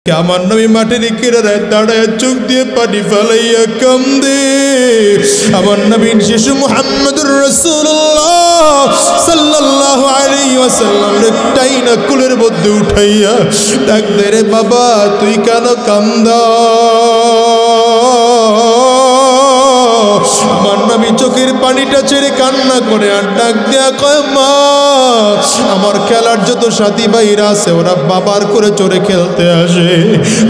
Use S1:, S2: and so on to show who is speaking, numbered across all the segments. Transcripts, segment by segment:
S1: আমার নবী মাটির কিনারায় দাঁড়ায় চোখ দিয়ে পানি ফেলাইয়া কান্দে। আমার নবীর শিশু মুহাম্মদুর রাসূলুল্লাহ সাল্লাল্লাহু আলাইহি ওয়াসাল্লাম একটাই না কুলের মধ্যে উঠাইয়া ডাক দে, রে বাবা তুই কেন কান্দাস? আমার নবী চোখের পানিটা ছেড়ে কান্না করে আর ডাক দেয়া কয়, মা আমার খেলার যত সাথী ভাইরা আছে ওরা বাবার কোলে চড়ে খেলতে আসে,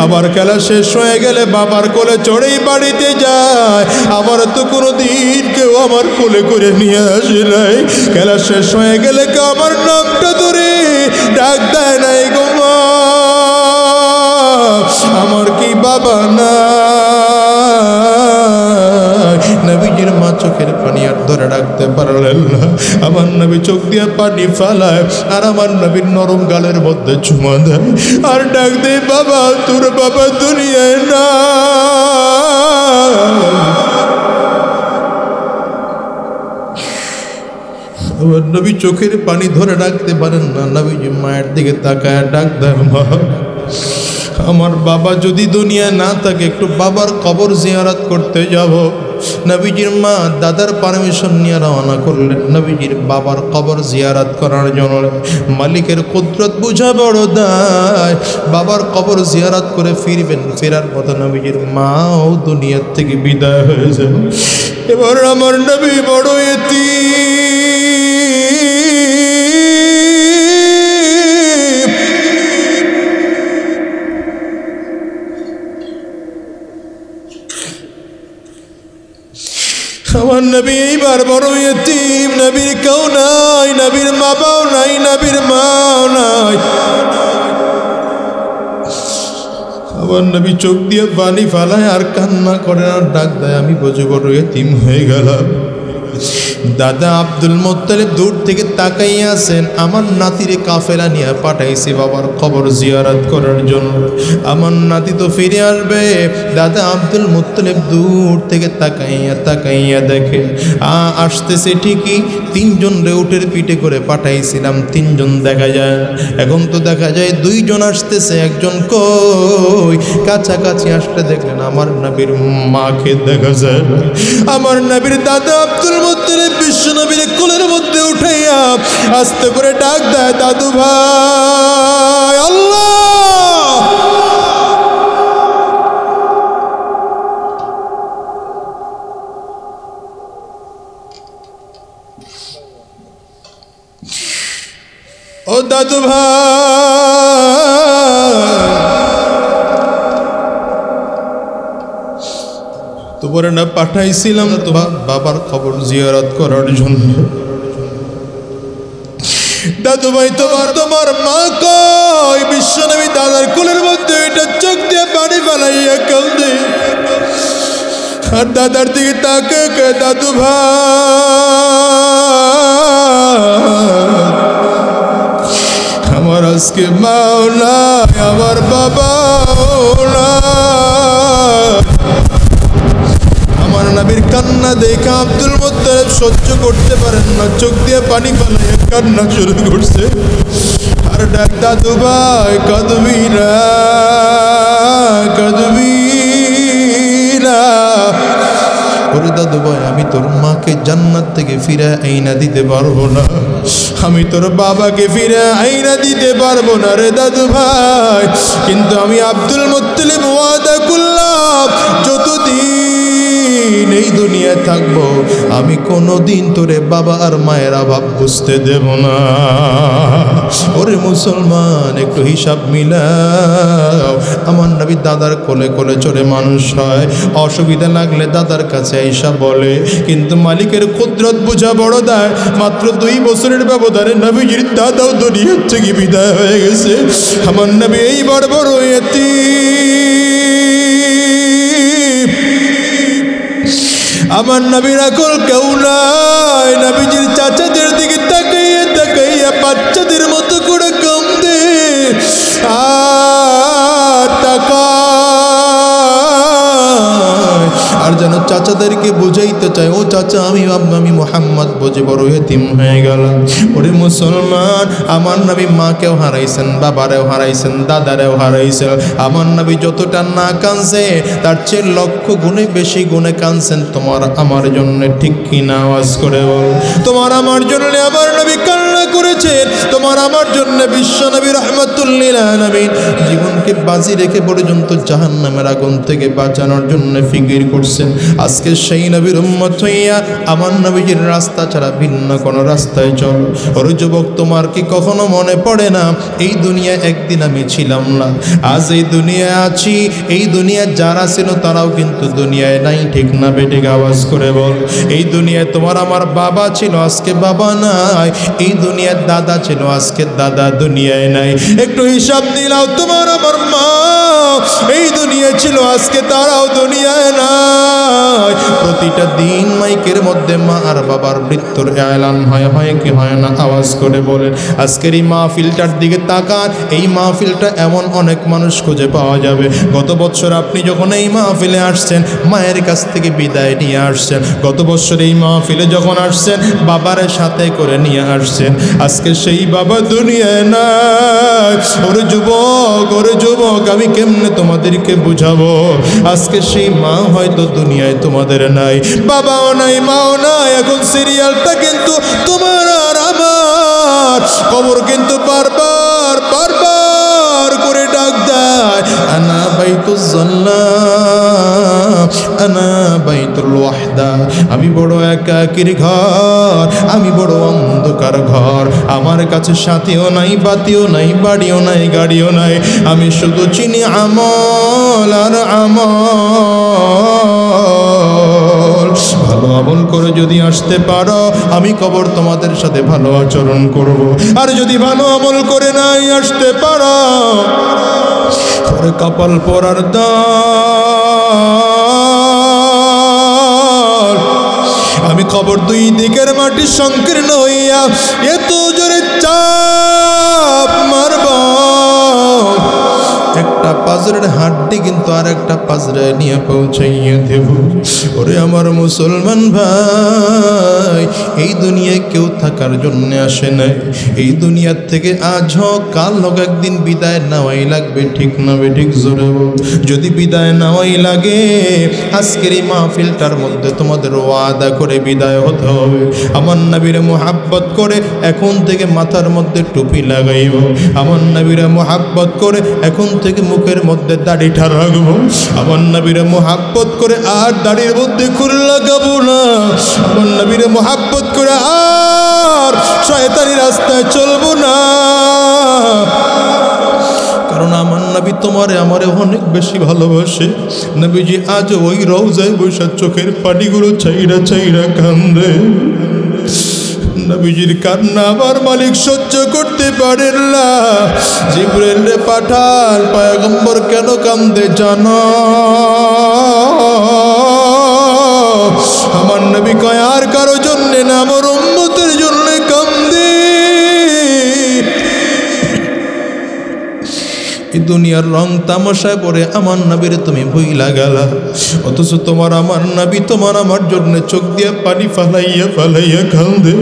S1: আবার খেলা শেষ হয়ে গেলে বাবার কোলে চড়েই বাড়িতে যায়, আমার তো কোনোদিন কেউ আমার কোলে করে নিয়ে আসে নাই। খেলা শেষ হয়ে গেলে কেউ আমার নামটা ধরে ডাক দেয় নাই গো মা, আমার কি বাবা না? নবীজির মা চোখের পানি আর ধরে রাখতে পারলেন না। আমার নবী চোখ দিয়ে পানি ফেলায় আর আমার নবীর নরম গালের মধ্যে চুমা দেয় আর ডাক দে, বাবা তোর বাবা দুনিয়ায় না। আমার নবী চোখের পানি ধরে রাখতে পারেন না। নবীজি মায়ের দিকে তাকায় ডাক দেয়, মা আমার বাবা যদি দুনিয়ায় না থাকে একটু বাবার কবর জিয়ারত করতে যাব। নবীজির মা দাদার পারমিশন নিয়ে রওনা করলেন নবীজির বাবার কবর জিয়ারত করার জন্য। মালিকের কুদরত বুঝা বড় দায়, বাবার কবর জিয়ারত করে ফিরবেন। ফেরার পথে নবীজির মাও দুনিয়ার থেকে বিদায় হয়ে যাবে। এবার আমার নবী বড় আমার নবী এইবার বড় ইতিম, নবীর কেউ নাই, নবীর বাবাও নাই, নবীর মাও নাই। আমার নবী চোখ দিয়ে পানি ফালায় আর কান্না করে আর ডাক দেয়, আমি বুঝে বড় ইতিম হয়ে গেলাম। দাদা আব্দুল মুত্তালিব দূর থেকে তাকাইয়া আছেন, আমার নাতিরে কাফেলা নিয়ে পাঠাইছি বাবার কবর জিয়ারত করার জন্য, আমার নাতি তো ফিরে আসবে। দাদা আব্দুল মুত্তালিব দূর থেকে তাকাইয়া দেখে আসতেছে ঠিকই, তিনজন উটের পিঠে করে পাঠাইছিলাম, তিনজন দেখা যায়, এখন তো দেখা যায় দুইজন আসতেছে, একজন কই? কাছাকাছি আসতে দেখলেন আমার নবীর মাকে দেখা যায়। আমার নবীর দাদা আব্দুল মুত্তালিব বিশ্ব নবীর কোলের মধ্যে উঠাইয়া আস্তে করে ডাক দেয়, দাদু ভাই আল্লাহ। ও দাদু ভাই, তোমারে না পাঠাইছিলাম তোমার বাবার খবর জিয়ারত করার জন্য? দাদু ভাই তোমার মা কই? বিশ্বনবী দাদার কোলের মধ্যে এটা চোখ দিয়ে পানি ফেলাইয়া কাঁদে আর দাদার দিকে তাকে, দাদু ভাই আমার আজকে মাও নাই, আমার বাবাও নাই। আমার নবীর কান্না দেখে আব্দুল মুত্তালিব সহ্য করতে পারেন না, চোখ দিয়ে পানি ফেলাইয়া কান্না শুরু করছে আর ডাক, দাদু ভাই কাঁদবি না, কাঁদবি না। ওরে দাদু ভাই, আমি তোর মাকে জান্নাত থেকে ফিরে আইনা দিতে পারবো না, আমি তোর বাবাকে ফিরে আইনা দিতে পারবো না রে দাদু ভাই, কিন্তু আমি আব্দুল মুত্তালিব ওয়াদা করলাম যতদিন এই দুনিয়ায় থাকবো আমি কোনোদিন তোরে বাবা আর মায়ের অভাব বুঝতে দেব না। ওরে মুসলমান, একটু হিসাব মিলাও। আমার নবী দাদার কোলে কোলে চড়ে মানুষ হয়, অসুবিধা লাগলে দাদার কাছে আইসা বলে, কিন্তু মালিকের কুদরত বুঝা বড় দায়। মাত্র 2 বছরের ব্যবধানে নবীজির দাদাও দুনিয়ার থেকে বিদায় হয়ে গেছে। আমার নবী এইবার বড় ইতিম, আমার নবীর আকল কেউ নাই। নবীজির চাচাদের দিকে তাকাইয়া বাচ্চাদের মতো করে কাঁদে আর তাকায় আর যেন চাচাদেরকে বুঝাইতে চায়, ও চাচা বাচ্চা, আমি মুহাম্মদ বুঝে বড় এতিম হয়ে গেলাম। ওরে মুসলমান, আমার নবী মাকেও হারাইছেন, বাবারেও হারাইছেন, দাদারেও হারাইছেন। আমার নবী যতটা না কাঁদছে তার চেয়ে লক্ষ গুণে বেশি গুণে কাঁদছেন তোমার আমার জন্য, ঠিক কিনা? আওয়াজ করে বল। তোমার আমার জন্য আমার নবী কান্না করেছেন, তোমার আমার জন্য বিশ্ব নবী রাহমাতুল লিল আলামিন জীবনকে বাজি রেখে পর্যন্ত জাহান্নামের আগুন থেকে বাঁচানোর জন্য ফিকির করছেন। আজকে সেই নবীর উম্মত হইয়া আমার নবীজির রাস্তা ছাড়া ভিন্ন কোনো রাস্তায় চলো। ওরে যুবক, তোমার কি কখনো মনে পড়ে না এই দুনিয়া একদিন আমি ছিলাম না, আজ এই দুনিয়ায় আছি। এই দুনিয়া যারা ছিল তারাও কিন্তু দুনিয়ায় নাই, ঠিক না বেঠিক? আওয়াজ করে বল। এই দুনিয়ায় তোমার আমার বাবা ছিল, আজকে বাবা নাই। এই দুনিয়ার দাদা ছিল, আজকে দাদা দুনিয়ায় নাই। একটু হিসাব দিলাও, তোমার আমার মা এই দুনিয়া ছিল, আজকে তারাও দুনিয়ায় নাই। প্রতিটা দিন মাইকের মধ্যে মা আর বাবার মৃত্যুর এলান হয় কি হয় না? আওয়াজ করে বলেন। আজকের এই মাহফিলটার দিকে তাকান, এই মাহফিলটা এমন অনেক মানুষ খুঁজে পাওয়া যাবে। গত বছর আপনি যখন এই মাহফিলে আসছেন মায়ের কাছ থেকে বিদায় নিয়ে আসছেন, গত বছর এই মাহফিলে যখন আসছেন বাবার সাথে করে নিয়ে আসছেন, আজকে সেই বাবা দুনিয়ায় নাই। ওরে যুবক, আমি কেমনে তোমাদেরকে বুঝাবো? আজকে সেই মা হয়তো দুনিয়ায় তোমাদের নাই, বাবাও নাই, মাও নাই। এখন সিরিয়ালটা কিন্তু তোমার আর আমার, কবর কিন্তু বারবার করে ডাক দেয়, আনা বাইতুজ জান্নাহ, আনা বাইতুল ওয়াহদা। আমি বড় একাকির ঘর, আমি বড় অন্ধকার ঘর। আমার কাছে সাথীও নাই, বাতিও নাই, বাড়িও নাই, গাড়িও নাই। আমি শুধু চিনি আমল আর আমল। ভালো আমল করে যদি আসতে পারো, আমি কবর তোমাদের সাথে ভালো আচরণ করব। আর যদি ভালো আমল করে নাই আসতে পারো, পরে কপাল পরার দল। আমি কবর দুই দিকের মাটি সংকীর্ণ হইয়া এত জোরে চাপ মারব, একটা পাজরের হাড্ডি কিন্তু আর একটা পাজরায় নিয়ে পৌঁছাইয়া দেব। ওরে আমার মুসলমান ভাই, এই দুনিয়ায় কেউ থাকার জন্য আসে নাই। এই দুনিয়ার থেকে আজ হোক কাল হোক একদিন বিদায় নেওয়াই লাগবে, ঠিক না বেঠিক? জোরে বল। যদি বিদায় নেওয়াই লাগে, আজকের এই মাহফিলটার মধ্যে তোমাদের ওয়াদা করে বিদায় হতে হবে। আমার নবীরে মুহাব্বত করে এখন থেকে মাথার মধ্যে টুপি লাগাইব, আমার নবীরে মুহাব্বত করে এখন থেকে মুখের মধ্যে দাড়িটা রাখবো, আমার নবীরে মুহাব্বত করে আর দাড়ির মধ্যে খুর লাগাবো না, আমার নবীরে মুহাব্বত করে আর শয়তানি রাস্তায় চলবো না। কারণ আমার নবী তোমারে আমারে অনেক বেশি ভালোবাসে। নবীজি আজ ওই রওজায় বসে চোখের পানিগুলো চাইরা কান্দে। নবীজির কান্না আমার মালিক সহ্য করতে পারেন না। জিবরাইল রে পাঠান, পয়গম্বর কেন কান্দে জানো? আমার নবী কয় আর কারো জন্য না, আমার উম্মতের জন্য কান্দে। এই দুনিয়ার রং তামাশায় পড়ে আমার নবীরে তুমি ভুইলা গেলা, অথচ তোমার আমার নবী তোমার আমার জন্য চোখ দিয়ে পানি ফালাইয়া কান্দে।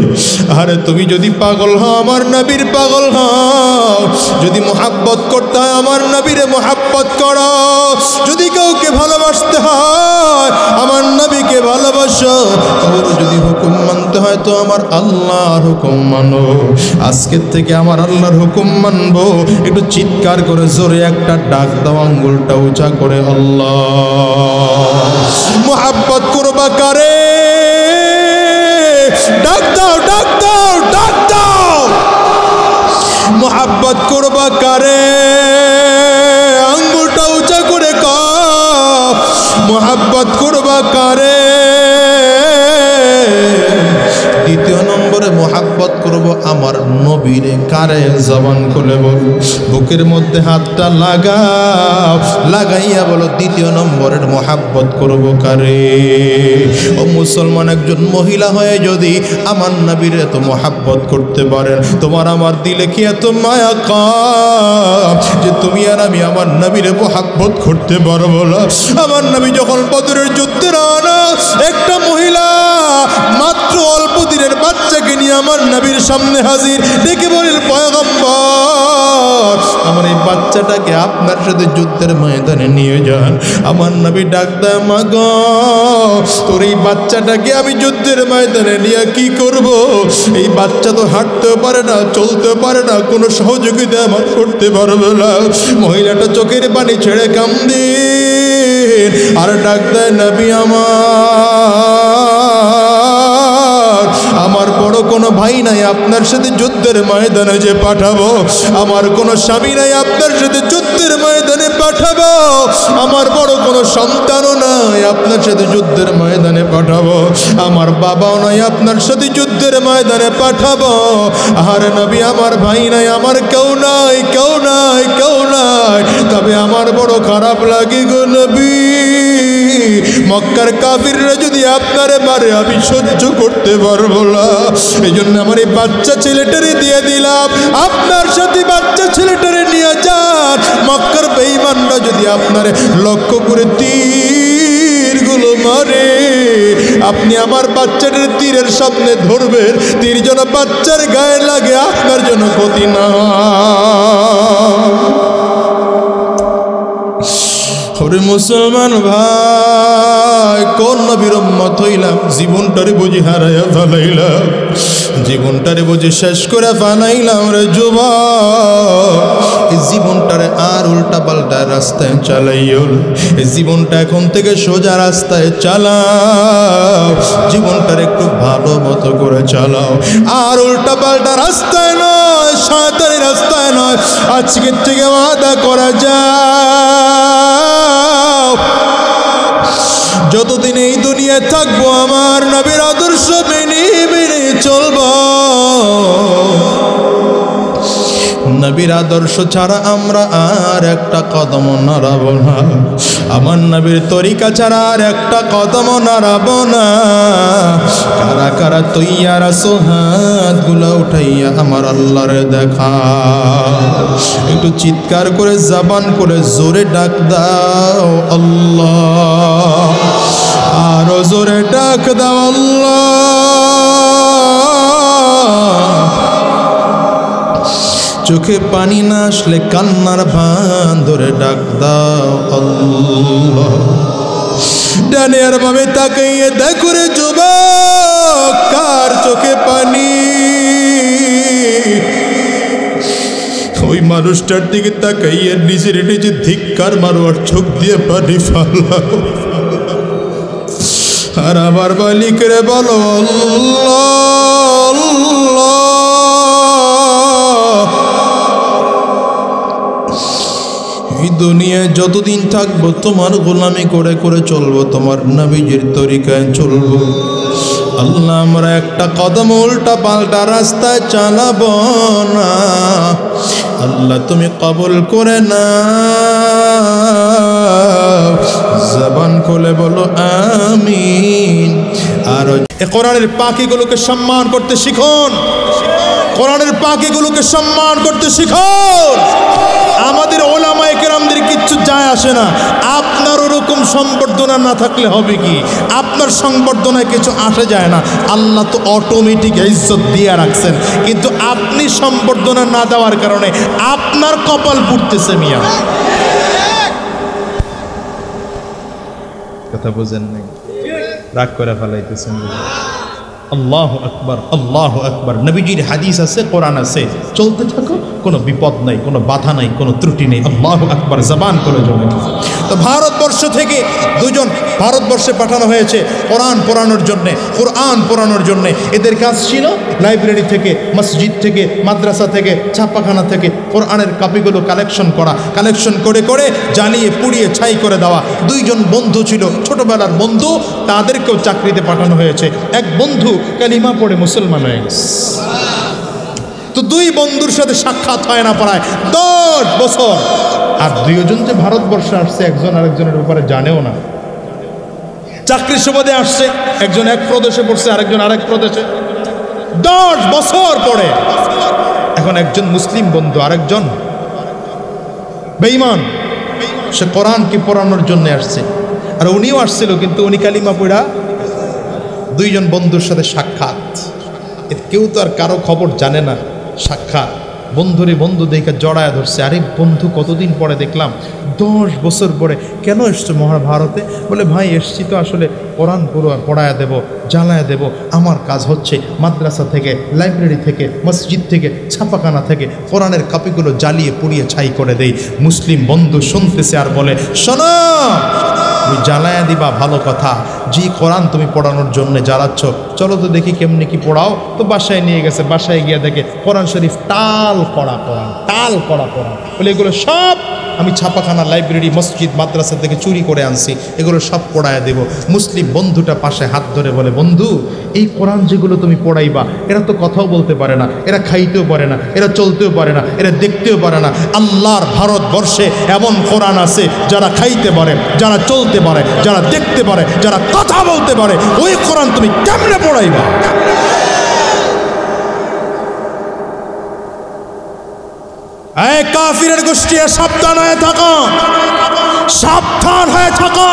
S1: আরে তুমি যদি পাগল হও, আমার নবীর পাগল হও। যদি মুহাব্বত করতে হয়, আমার নবীরে মুহাব্বত করো। যদি কাউকে ভালোবাসতে হয়, আমার নবীকে ভালোবাসো। কারো যদি হুকুম মানতে হয় তো আমার আল্লাহর হুকুম মানো। আজকের থেকে আমার আল্লাহর হুকুম মানবো। একটু চিৎকার করে জোরে একটা ডাক দাও, আঙ্গুলটা উঁচা করে, আল্লাহ। মুহাব্বত করবা কারে? ডাক দাও, ডাক দাও, ডাক দাও। মুহাব্বত করবা কারে? আঙ্গুলটা উঁচা করে কও, মুহাব্বত করবা কারে? দ্বিতীয় নম্বরে মুহাব্বত করবা করব আমার নবীরে কারে জবান খুলে বল বুকের মধ্যে হাতটা লাগাও লাগাইয়া বলো দ্বিতীয় নম্বরের মোহাব্বত করব কারে ও মুসলমান একজন মহিলা হয়ে যদি আমার নবীর এত মোহাব্বত করতে পারেন তোমার আমার দিলে কি এত মায়া কাম যে তুমি আর আমি আমার নবীরে মোহাব্বত করতে পারবো না আমার নবী যখন বদরের যুদ্ধে রওনা একটা মহিলা মাত্র অল্প দিনের বাচ্চাকে নিয়ে আমার নবীর সামনে হাজির ডেকে বলেন পয়গম্বর আমার এই বাচ্চাটাকে আপনার সাথে যুদ্ধের ময়দানে নিয়ে যান আমার নবী ডাক দেয় মা গো তোর এই বাচ্চাটাকে আমি যুদ্ধের ময়দানে নিয়ে কি করব এই বাচ্চা তো হাঁটতেও পারে না চলতে পারে না কোনো সহযোগিতা আমার করতে পারবে না মহিলাটা চোখের পানি ছেড়ে কান্দে আর ডাক দেয় নবী আমার বড় কোনো ভাই নাই আপনার সাথে যুদ্ধের ময়দানে যে পাঠাবো আমার কোনো স্বামী নাই আপনার সাথে যুদ্ধের ময়দানে পাঠাবো আমার বড় কোনো সন্তানও নাই আপনার সাথে যুদ্ধের ময়দানে পাঠাবো আমার বাবাও নাই আপনার সাথে যুদ্ধের ময়দানে পাঠাবো আর নবী আমার ভাই নাই আমার কেউ নাই কেউ নাই কেউ নাই তবে আমার বড় খারাপ লাগে গো নবী মক্কার কাফিররা যদি আপনারে মারে আমি সহ্য করতে পারবো না এই জন্য আমার এই বাচ্চা ছেলেটারে দিয়ে দিলাম আপনার সাথে বাচ্চা ছেলেটারে নিয়ে যান মক্কার বেঈমানরা যদি আপনারে লক্ষ্য করে তীরগুলো মারে আপনি আমার বাচ্চাটার তীরের সামনে ধরবেন তীর যেন বাচ্চার গায়ে লাগে আপনার জন্য ক্ষতি না ওরে মুসলমান ভাই কোন নবীর উম্মত হইলাম জীবনটারে বুঝি হারাইয়া ফেলাইলাম জীবনটারে বুঝি শেষ করে ফেলাইলাম রে যুবক এই জীবনটারে আর উল্টা পাল্টা রাস্তায় চালাইও এই জীবনটা এখন থেকে সোজা রাস্তায় চালাও জীবনটারে একটু ভালো মতো করে চালাও আর উল্টা পাল্টা রাস্তায় নয় শয়তানি রাস্তায় নয় আজকের থেকে ওয়াদা করা যায় যতদিন এই দুনিয়ায় থাকবো আমার নবীর আদর্শ মেনে মেনে চলবো নবীর আদর্শ ছাড়া আমরা আর একটা কদম নাড়াবো না আমার নবীর তরিকা ছাড়া আর একটা কদম নাড়াবো না কারা কারা তৈয়ার আছো হাতগুলো উঠাইয়া আমার আল্লাহর দেখা একটু চিৎকার করে জবান করে জোরে ডাক দাও আল্লাহ আরো জোরে ডাক দাও আল্লাহ চোখে পানি না আসলে কান্নার ভান ধরে ডাক দাও আল্লাহ ডানে আর বামে তাকাইয়ে দেখো রে যুবক কার চোখে পানি ওই মানুষটার দিকে তাকাইয়ে নিজের নিজে ধিক্কার মারো আর চোখ দিয়ে পানি ফালাও আর আমার মালিকরে বলো আল্লাহ এই দুনিয়ায় যতদিন থাকবো তোমার গোলামি করে করে চলবো তোমার নবীজির তরিকায় চলবো আল্লাহ আমরা একটা কদম উল্টা পাল্টা রাস্তায় চালাবো না আল্লাহ তুমি কবুল করে না জবান খুলে বলো আমিন আর এই কোরআনের পাখিগুলোকে সম্মান করতে শিখুন কোরআনের পাখিগুলোকে সম্মান করতে শিখুন আমাদের ওলামায়ে কেরামদের কিচ্ছু যায় আসে না আপনার ওরকম সম্বর্ধনা না থাকলে হবে কি আপনার সংবর্ধনায় কিছু আসে যায় না আল্লাহ তো অটোমেটিক ইজ্জত দিয়ে রাখছেন কিন্তু আপনি সম্বর্ধনা না দেওয়ার কারণে আপনার কপাল পুড়তেছে মিয়া কথা বুঝেন নাই রাগ করে ফেলাইতেছেন আল্লাহু আকবার নবীজির হাদিস আছে কোরআন আছে চলতে থাকো কোনো বিপদ নাই কোনো বাধা নাই কোনো ত্রুটি নেই আল্লাহু আকবার জবান করে জমে তো ভারতবর্ষ থেকে দুজন ভারতবর্ষে পাঠানো হয়েছে কোরআন পড়ানোর জন্যে এদের কাজ ছিল লাইব্রেরি থেকে মসজিদ থেকে মাদ্রাসা থেকে ছাপাখানা থেকে কোরআনের কপিগুলো কালেকশন করে করে জ্বালিয়ে পুড়িয়ে ছাই করে দেওয়া দুইজন বন্ধু ছিল ছোটবেলার বন্ধু তাদেরকেও চাকরিতে পাঠানো হয়েছে এক বন্ধু কালিমা পড়ে মুসলমান হয়ে গেছে তো দুই বন্ধুর সাথে সাক্ষাৎ হয় না প্রায় 10 বছর। আর দুইজন যে ভারতবর্ষে আসছে একজন আরেকজনের ব্যাপারে জানেও না। চাকরির সুবাদে আসছে, একজন এক প্রদেশে পড়ছে আরেকজন আরেক প্রদেশে। 10 বছর পরে এখন একজন মুসলিম বন্ধু আরেকজন বেঈমান, সে কোরআনকে পড়ানোর জন্য আসছে, আর উনিও আসছিল, কিন্তু উনি কালিমা পড়া। দুইজন বন্ধুর সাথে সাক্ষাৎ, কেউ তো আর কারো খবর জানে না। সাক্ষাৎ, বন্ধুরে বন্ধু দেখে জড়ায় ধরছে। আরে বন্ধু, কতদিন পরে দেখলাম, 10 বছর পরে। কেন এসছো মহাভারতে? বলে ভাই এসছি তো আসলে কোরআন পড়ায়া দেব, জ্বালায়া দেব। আমার কাজ হচ্ছে মাদ্রাসা থেকে, লাইব্রেরি থেকে, মসজিদ থেকে, ছাপাখানা থেকে কোরআনের কাপিগুলো জ্বালিয়ে পুড়িয়ে ছাই করে দেই। মুসলিম বন্ধু শুনতেছে আর বলে, শোনো, তুমি জ্বালায়া দিবা ভালো কথা, যে কোরআন তুমি পড়ানোর জন্য জ্বালাচ্ছ, চলো তো দেখি কেমনি কি পড়াও। তো বাসায় নিয়ে গেছে, বাসায় গিয়ে দেখে কোরআন শরীফ টাল করা কোরআন, টাল করা কোরআন। বলে এগুলো সব আমি ছাপাখানা, লাইব্রেরি, মসজিদ, মাদ্রাসা থেকে চুরি করে আনছি, এগুলো সব পড়ায় দেব। মুসলিম বন্ধুটা পাশে হাত ধরে বলে, বন্ধু, এই কোরআন যেগুলো তুমি পড়াইবা, এরা তো কথাও বলতে পারে না, এরা খাইতেও পারে না, এরা চলতেও পারে না, এরা দেখতেও পারে না। আল্লাহর ভারতবর্ষে এমন কোরআন আছে যারা খাইতে পারে, যারা চলতে পারে, যারা দেখতে পারে, যারা কথা বলতে পারে। ওই কোরআন তুমি কেমনে পড়াইবা? এই কাফিরের গোষ্ঠী, সাবধান হয়ে থাকো, সাবধান হয়ে থাকো।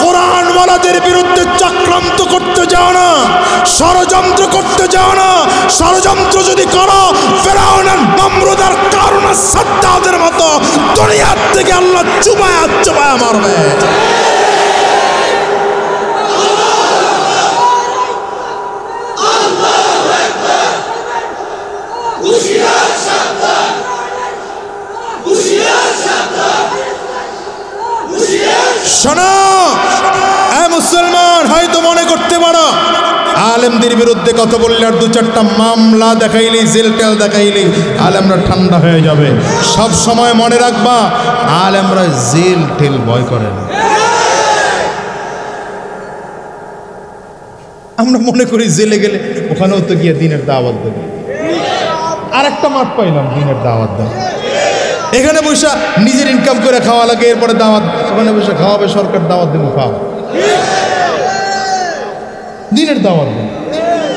S1: কোরআনওয়ালাদের বিরুদ্ধে চক্রান্ত করতে যাও না, ষড়যন্ত্র করতে যাও না। ষড়যন্ত্র যদি করো, ফেরাউনের, নমরুদ আর কারুন আর সাদ্দাদের মতো দুনিয়ার থেকে আল্লাহ চুবায়া চুবায়া মারবে। শোনো, মুসলমান, হয়তো মনে করতে পারো আলেমদের বিরুদ্ধে কথা বললে আর 2-4টা মামলা দেখাইলি, জেল টেল দেখাইলি আলেমরা ঠান্ডা হয়ে যাবে। সব সময় মনে রাখবা, আলেমরা জেল টেল ভয় করে না। আমরা মনে করি জেলে গেলে ওখানেও তো গিয়ে দিনের দাওয়াত দেবে। আর একটা মাঠ পাইলাম দিনের দাওয়াত দেবে। এখানে বসে নিজের ইনকাম করে খাওয়া লাগে, এরপরে দাওয়াত, ওখানে বসে খাওয়াবে সরকার, দাওয়াত দেবো, খাও। দিনের দাওয়াত দেবে।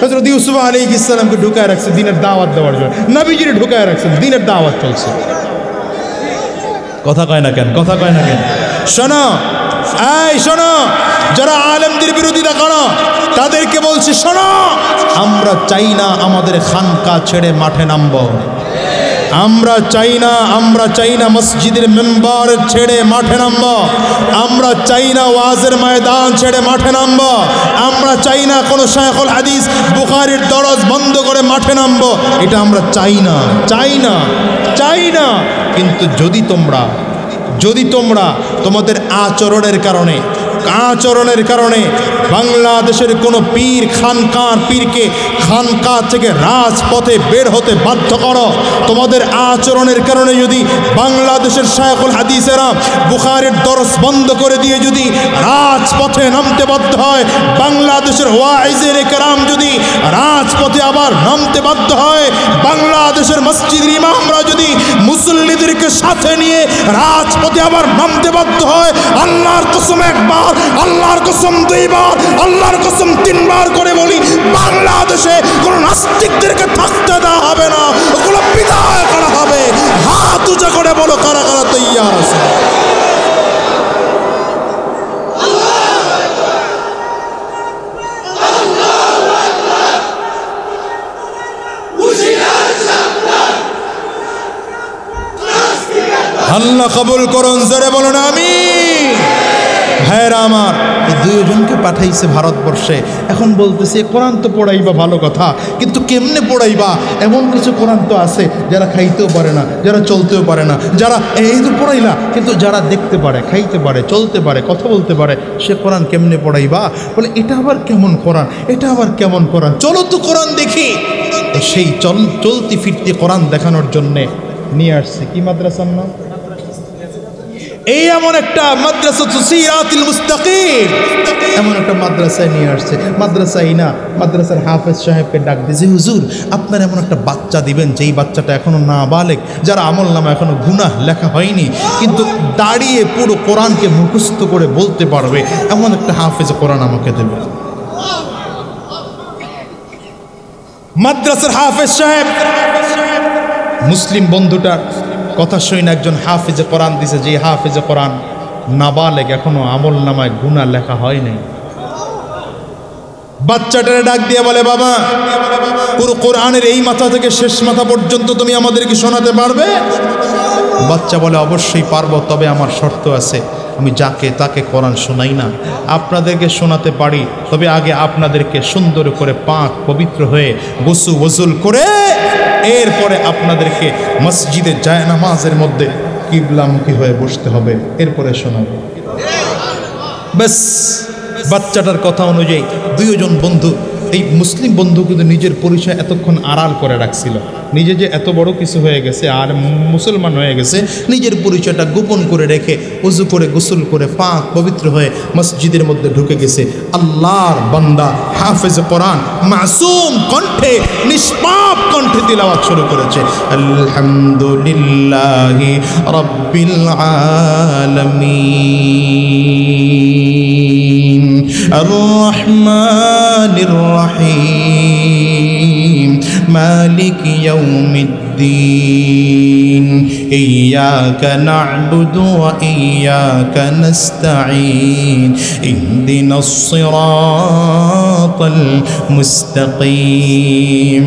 S1: হযরত ইউসুফ আলাইহিস সালামকে ঢুকায় রাখছে দিনের দাওয়াত দেওয়ার জন্য, নবীজিরে ঢুকায় রাখছে, দিনের দাওয়াত চলছে। কথা কয় না কেন? কথা কয় না কেন? শোনো, এই শোনো, যারা আলেমদের বিরোধিতা করো তাদেরকে বলছি, শোনো, আমরা চাই না আমাদের খানকা ছেড়ে মাঠে নামবো। আমরা চাই না মসজিদের মেম্বার ছেড়ে মাঠে নামবো। আমরা চাই না ওয়াজের ময়দান ছেড়ে মাঠে নামবো। আমরা চাই না কোনো শায়খুল হাদিস বুখারীর দরজ বন্ধ করে মাঠে নামবো। এটা আমরা চাই না। কিন্তু যদি তোমরা তোমাদের আচরণের কারণে বাংলাদেশের কোনো পীর, খানকার পীরকে খানকা থেকে রাজপথে বের হতে বাধ্য করো, তোমাদের আচরণের কারণে যদি বাংলাদেশের শায়খুল হাদিসেরা বুখারীর দরস বন্ধ করে দিয়ে যদি রাজপথে নামতে বাধ্য হয়, বাংলাদেশের ওয়াইজের কেরাম যদি রাজপথে আবার নামতে বাধ্য হয়, বাংলাদেশের মসজিদের ইমামরা যদি মুসল্লিদেরকে সাথে নিয়ে রাজপথে আবার নামতে বাধ্য হয়, আল্লাহর কসম একবার, আল্লাহর কসম 2 বার, আল্লাহর কসম 3 বার করে বলি, বাংলাদেশে কোনো নাস্তিকদেরকে থাকতে দেওয়া হবে না, ওগুলো বিদায় করা হবে। হাত উঁচা করে বলো, কারা কারা তৈয়ার আছে? আল্লাহ কবুল করুন, জোরে বলুন আমিন। ভাইরা আমার, এই 2 জনকে পাঠাইছে ভারতবর্ষে। এখন বলতেছে কোরআন তো পড়াইবা ভালো কথা, কিন্তু কেমনে পড়াইবা? এমন কিছু কোরআন তো আছে যারা খাইতেও পারে না, যারা চলতেও পারে না, যারা এই তো পড়াইলা, কিন্তু যারা দেখতে পারে, খাইতে পারে, চলতে পারে, কথা বলতে পারে, সে কোরআন কেমনে পড়াইবা? বলে এটা আবার কেমন কোরআন? চলো তো কোরআন দেখি। সেই চলতি ফিরতি কোরআন দেখানোর জন্যে নিয়ে আসছে। কি মাদ্রাসার নাম? এই এমন একটা মাদ্রাসাতুস সিরাতুল মুস্তাকিম, এমন একটা মাদ্রাসায় নিয়ে আসছে। মাদ্রাসাই না, মাদ্রাসার হাফেজ সাহেবকে ডাক দিয়েছে, হুজুর আপনার এমন একটা বাচ্চা দিবেন যেই বাচ্চাটা এখনো নাবালেগ, যারা আমল নামা এখনো গুনাহ লেখা হয়নি, কিন্তু দাঁড়িয়ে পুরো কোরআনকে মুখস্থ করে বলতে পারবে, এমন একটা হাফেজ কোরআন আমাকে দেবে। মাদ্রাসার হাফেজ সাহেব মুসলিম বন্ধুটার কথা শুনে একজন হাফেজে কোরআন দিছে, যে হাফেজে কোরআন নাবালেগ, এখনো আমল নামায় গুনাহ লেখা হয় নাই। বাচ্চাটারে ডাক দিয়ে বলে, বাবা পুরো কোরআনের এই মাথা থেকে শেষ মাথা পর্যন্ত তুমি আমাদেরকে শোনাতে পারবে? বাচ্চা বলে, অবশ্যই পারবো, তবে আমার শর্ত আছে, আমি যাকে তাকে কোরআন শোনাই না, আপনাদেরকে শোনাতে পারি, তবে আগে আপনাদেরকে সুন্দর করে পাক পবিত্র হয়ে গোসল করে এরপরে আপনাদেরকে মসজিদে জায়নামাজের মধ্যে কিবলামুখী হয়ে বসতে হবে, এরপরে শোনাবো। ব্যাস, বাচ্চাটার কথা অনুযায়ী দুইজন বন্ধু, এই মুসলিম বন্ধু কিন্তু নিজের পরিচয় এতক্ষণ আড়াল করে রাখছিল, নিজে যে এত বড় কিছু হয়ে গেছে আর মুসলমান হয়ে গেছে, নিজের পরিচয়টা গোপন করে রেখে ওযু করে গোসল করে পাক পবিত্র হয়ে মসজিদের মধ্যে ঢুকে গেছে। আল্লাহর বান্দা হাফেজ কোরআন মাসুম কণ্ঠে, নিষ্পাপ কণ্ঠে তিলাওয়াত শুরু করেছে, আলহামদুলিল্লাহি রাব্বিল আলামিন আর রহমানির রহিম মালিক ইয়াউমিদ্দিন ইয়্যাকা না'বুদু ওয়া ইয়্যাকা নাস্তাঈন ইহদিনাস সিরাতাল মুস্তাকিম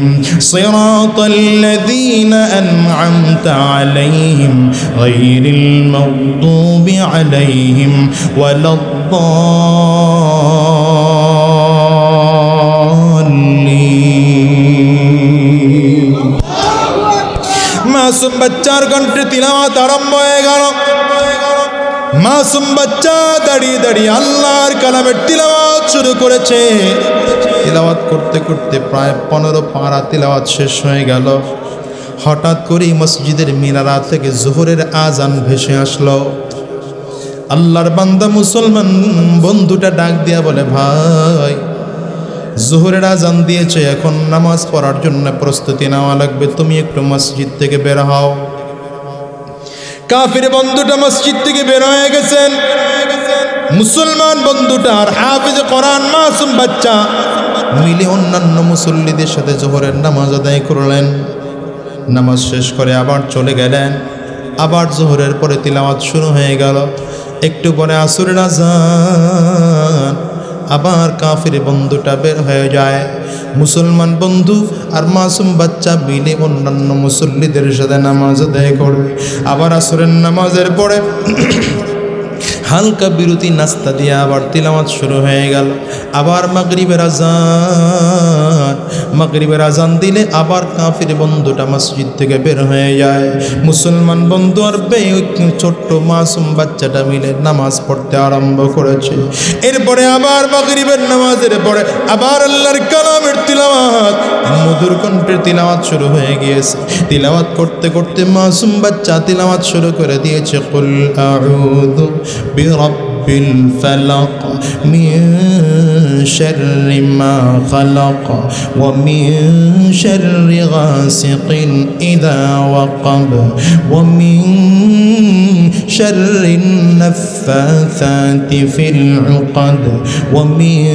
S1: সিরাতাল লাযীনা আন'আমতা আলাইহিম গায়রিল মাগদুবি আলাইহিম ওয়ালাদ মাসুম বাচ্চার কণ্ঠে তিলাওয়াত আরম্ভ হয়ে গেল। মাসুম বাচ্চা দাঁড়িয়ে দাঁড়িয়ে আল্লাহর কালামের তিলাওয়াত শুরু করেছে। তিলাওয়াত করতে করতে প্রায় 15 পারা তিলাওয়াত শেষ হয়ে গেল। হঠাৎ করেই মসজিদের মিনারা থেকে জোহরের আজান ভেসে আসলো। আল্লাহর বান্দা মুসলমান বন্ধুটা ডাক দিয়া বলে, ভাই জোহরের আজান দিয়েছে, এখন নামাজ পড়ার জন্য প্রস্তুতি নেওয়া লাগবে, তুমি একটু মসজিদ থেকে বের হও। কাফির বন্ধুটা মসজিদ থেকে বের হয়ে গেছেন। মুসলমান বন্ধুটা আর হাফেজ কোরআন মাসুম বাচ্চা মিলে অন্যান্য মুসল্লিদের সাথে জোহরের নামাজ আদায় করলেন। নামাজ শেষ করে আবার চলে গেলেন। আবার জোহরের পরে তিলাওয়াত শুরু হয়ে গেল। একটু পরে আসরের আজান। আবার কাফির বন্ধুটা বের হয়ে যায়। মুসলমান বন্ধু আর মাসুম বাচ্চা মিলে অন্যান্য মুসল্লিদের সাথে নামাজ আদায় করবে। আবার আসরের নামাজের পরে হালকা বিরতি নাস্তা দিয়ে আবার তিলাওয়াত শুরু হয়ে গেল। আবার মাগরিবের আজান। মাগরিবের আজান দিলে আবার কাফির বন্ধুটা মসজিদ থেকে বের হয়ে যায়। মুসলমান বন্ধু আর ছোট্ট মাসুম বাচ্চাটা মিলে নামাজ পড়তে আরম্ভ করেছে। এরপরে আবার মাগরিবের নামাজের পরে আবার আল্লাহর কালামের তিলাওয়াত, মধুর কণ্ঠের তিলাওয়াত শুরু হয়ে গিয়েছে। তিলাওয়াত করতে করতে মাসুম বাচ্চা তিলাওয়াত শুরু করে দিয়েছে, কুল আউযু বিরাব্বিল ফালাক মিন শাররি মা খালাক ওয়া মিন শাররি গাসিকিন ইযা ওয়াকাব ওয়া মিন শাররিন নাফফাথাতি ফিল উকাদ ওয়া মিন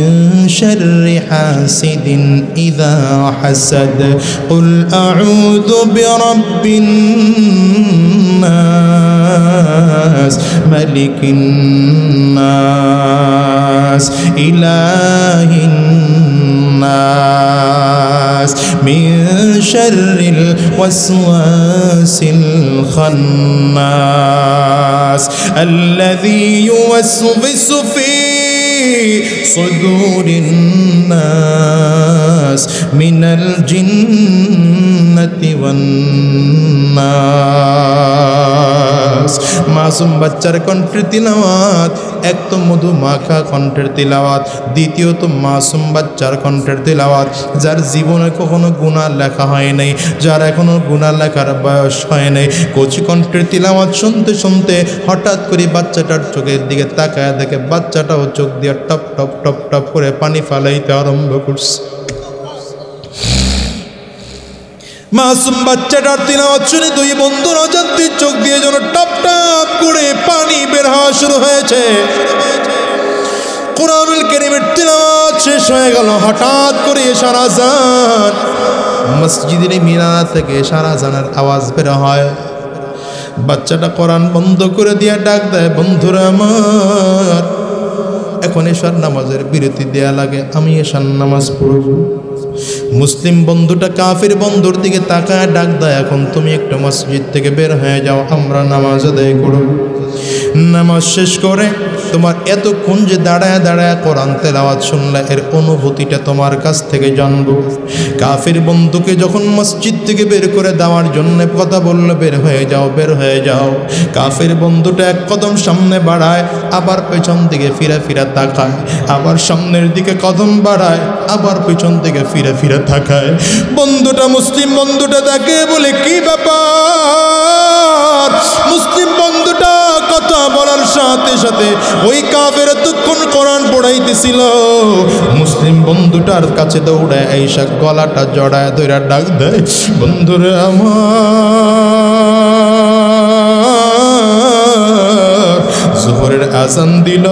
S1: শাররি হাসিদিন ইযা হাসাদ কুল আউযু বিরাব্বিন নাস মালিকিন নাস ইলাহিন নাস মিন শাররিল ওয়াসওয়াসিল খান্নাস আল্লাযী ইউওয়াসওয়িসু ফি সুদুরিন নাস মিনাল জিন্নাতি ওয়ান নাস। মাসুম বাচ্চার কণ্ঠে তিলাওয়াত এক তো মধু মাখা কণ্ঠের তিলাওয়াত, দ্বিতীয়ত মাসুম বাচ্চার কণ্ঠের তিলাওয়াত, যার জীবনে কখনো গুনাহ লেখা হয় নাই, যার এখনো গুনাহ লেখার বয়স হয় নাই, কচি কণ্ঠের তিলাওয়াত শুনতে শুনতে হঠাৎ করে বাচ্চাটার চোখের দিকে তাকায় দেখে বাচ্চাটাও চোখ দিয়ে টপ টপ টপ টপ করে পানি ফালাইতে আরম্ভ করছে। মাসুম বাচ্চাটার তিলাওয়াত শুনে দুই বন্ধুর অজান্তে চোখ দিয়ে যেন টপ টপ করে পানি বের হওয়া শুরু হয়েছে। কুরআনুল কারীমের তিলাওয়াত শেষ হয়ে গেল, হঠাৎ করে ইশারা আযান, মসজিদের মিনার থেকে ইশারা আযানের আওয়াজ বের হয়। বাচ্চাটা কোরআন বন্ধ করে দিয়ে ডাক দেয়, বন্ধুরা আমার, এখন এশার নামাজের বিরতি দেয়া লাগে, আমি এশার নামাজ পড়ব। মুসলিম বন্ধুটা কাফির বন্ধুর দিকে তাকায় ডাক দেয়, এখন তুমি একটু মসজিদ থেকে বের হয়ে যাও, আমরা নামাজ আদায় করব। নামাজ শেষ করে তোমার এতক্ষণ যে দাঁড়ায় দাঁড়ায় কোরআন তেলাওয়াত শুনলে এর অনুভূতিটা তোমার কাছ থেকে জানবো। কাফির বন্ধুকে যখন মসজিদ থেকে বের করে দেওয়ার জন্য কথা বললো, বের হয়ে যাও, বের হয়ে যাও, কাফির বন্ধুটা এক কদম সামনে বাড়ায়, আবার পেছন দিকে ফিরে ফিরে তাকায়, আবার সামনের দিকে কদম বাড়ায়, আবার পেছন দিকে ফিরে ফিরে তাকায়। বন্ধুটা, মুসলিম বন্ধুটা তাকে বলে, কি ব্যাপার? মুসলিম বন্ধুটা কথা বলার সাথে সাথে ওই কাফের এতক্ষণ কোরআন পড়াইতেছিল, মুসলিম বন্ধুটার কাছে দৌড়ায় আইসা গলাটা জড়ায় ধরে ডাক দেয়, বন্ধুরে আমার, জোহরের আজান দিল,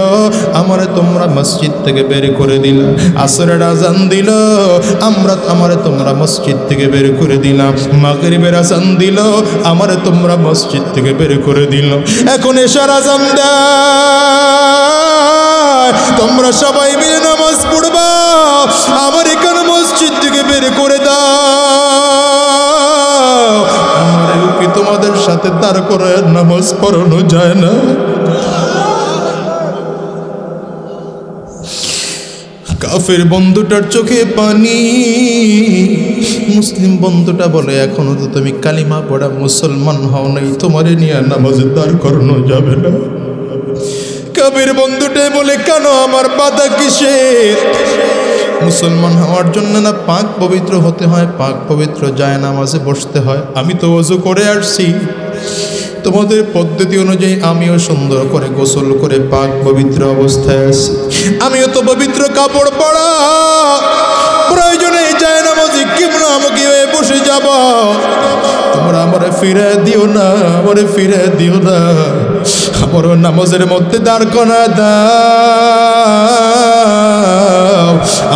S1: আমারে তোমরা মসজিদ থেকে বের করে দিল, আসরের আজান দিল, আমারে তোমরা মসজিদ থেকে বের করে দিলাম, মাগরিবের আজান দিল, আমারে তোমরা মসজিদ থেকে বের করে দিল, এখন এশার আজান দেয়, তোমরা সবাই মিলে নামাজ পড়বা, আমার এখানে মসজিদ থেকে বের করে দাও, আমারেও কি তোমাদের সাথে দাঁড় করে নামাজ পড়ানো যায় না? কাফের বন্ধুটার চোখে পানি। মুসলিম বন্ধুটা বলে, এখনো তো তুমি কালিমা পড়া মুসলমান হও নাই, তোমারে নিয়ে নামাজে দাঁড় করানো যাবে না। কাফের বন্ধুটাই বলে, কেন, আমার বাধা কিসের? মুসলমান হওয়ার জন্য না পাক পবিত্র হতে হয়, পাক পবিত্র যায় নামাজে বসতে হয়, আমি তো ওযু করে আসছি, তোমাদের পদ্ধতি অনুযায়ী আমিও সুন্দর করে গোসল করে পাক পবিত্র অবস্থায় আছি, আমিও তো পবিত্র কাপড় পরা, প্রয়োজনে যায় নামাজে কিমরা আমাকে হয়ে বসে যাব, তোমরা আমারে ফিরে দিও না, আমারে ফিরে দিও না, আমারও নামাজের মধ্যে দাঁড় করা দাও,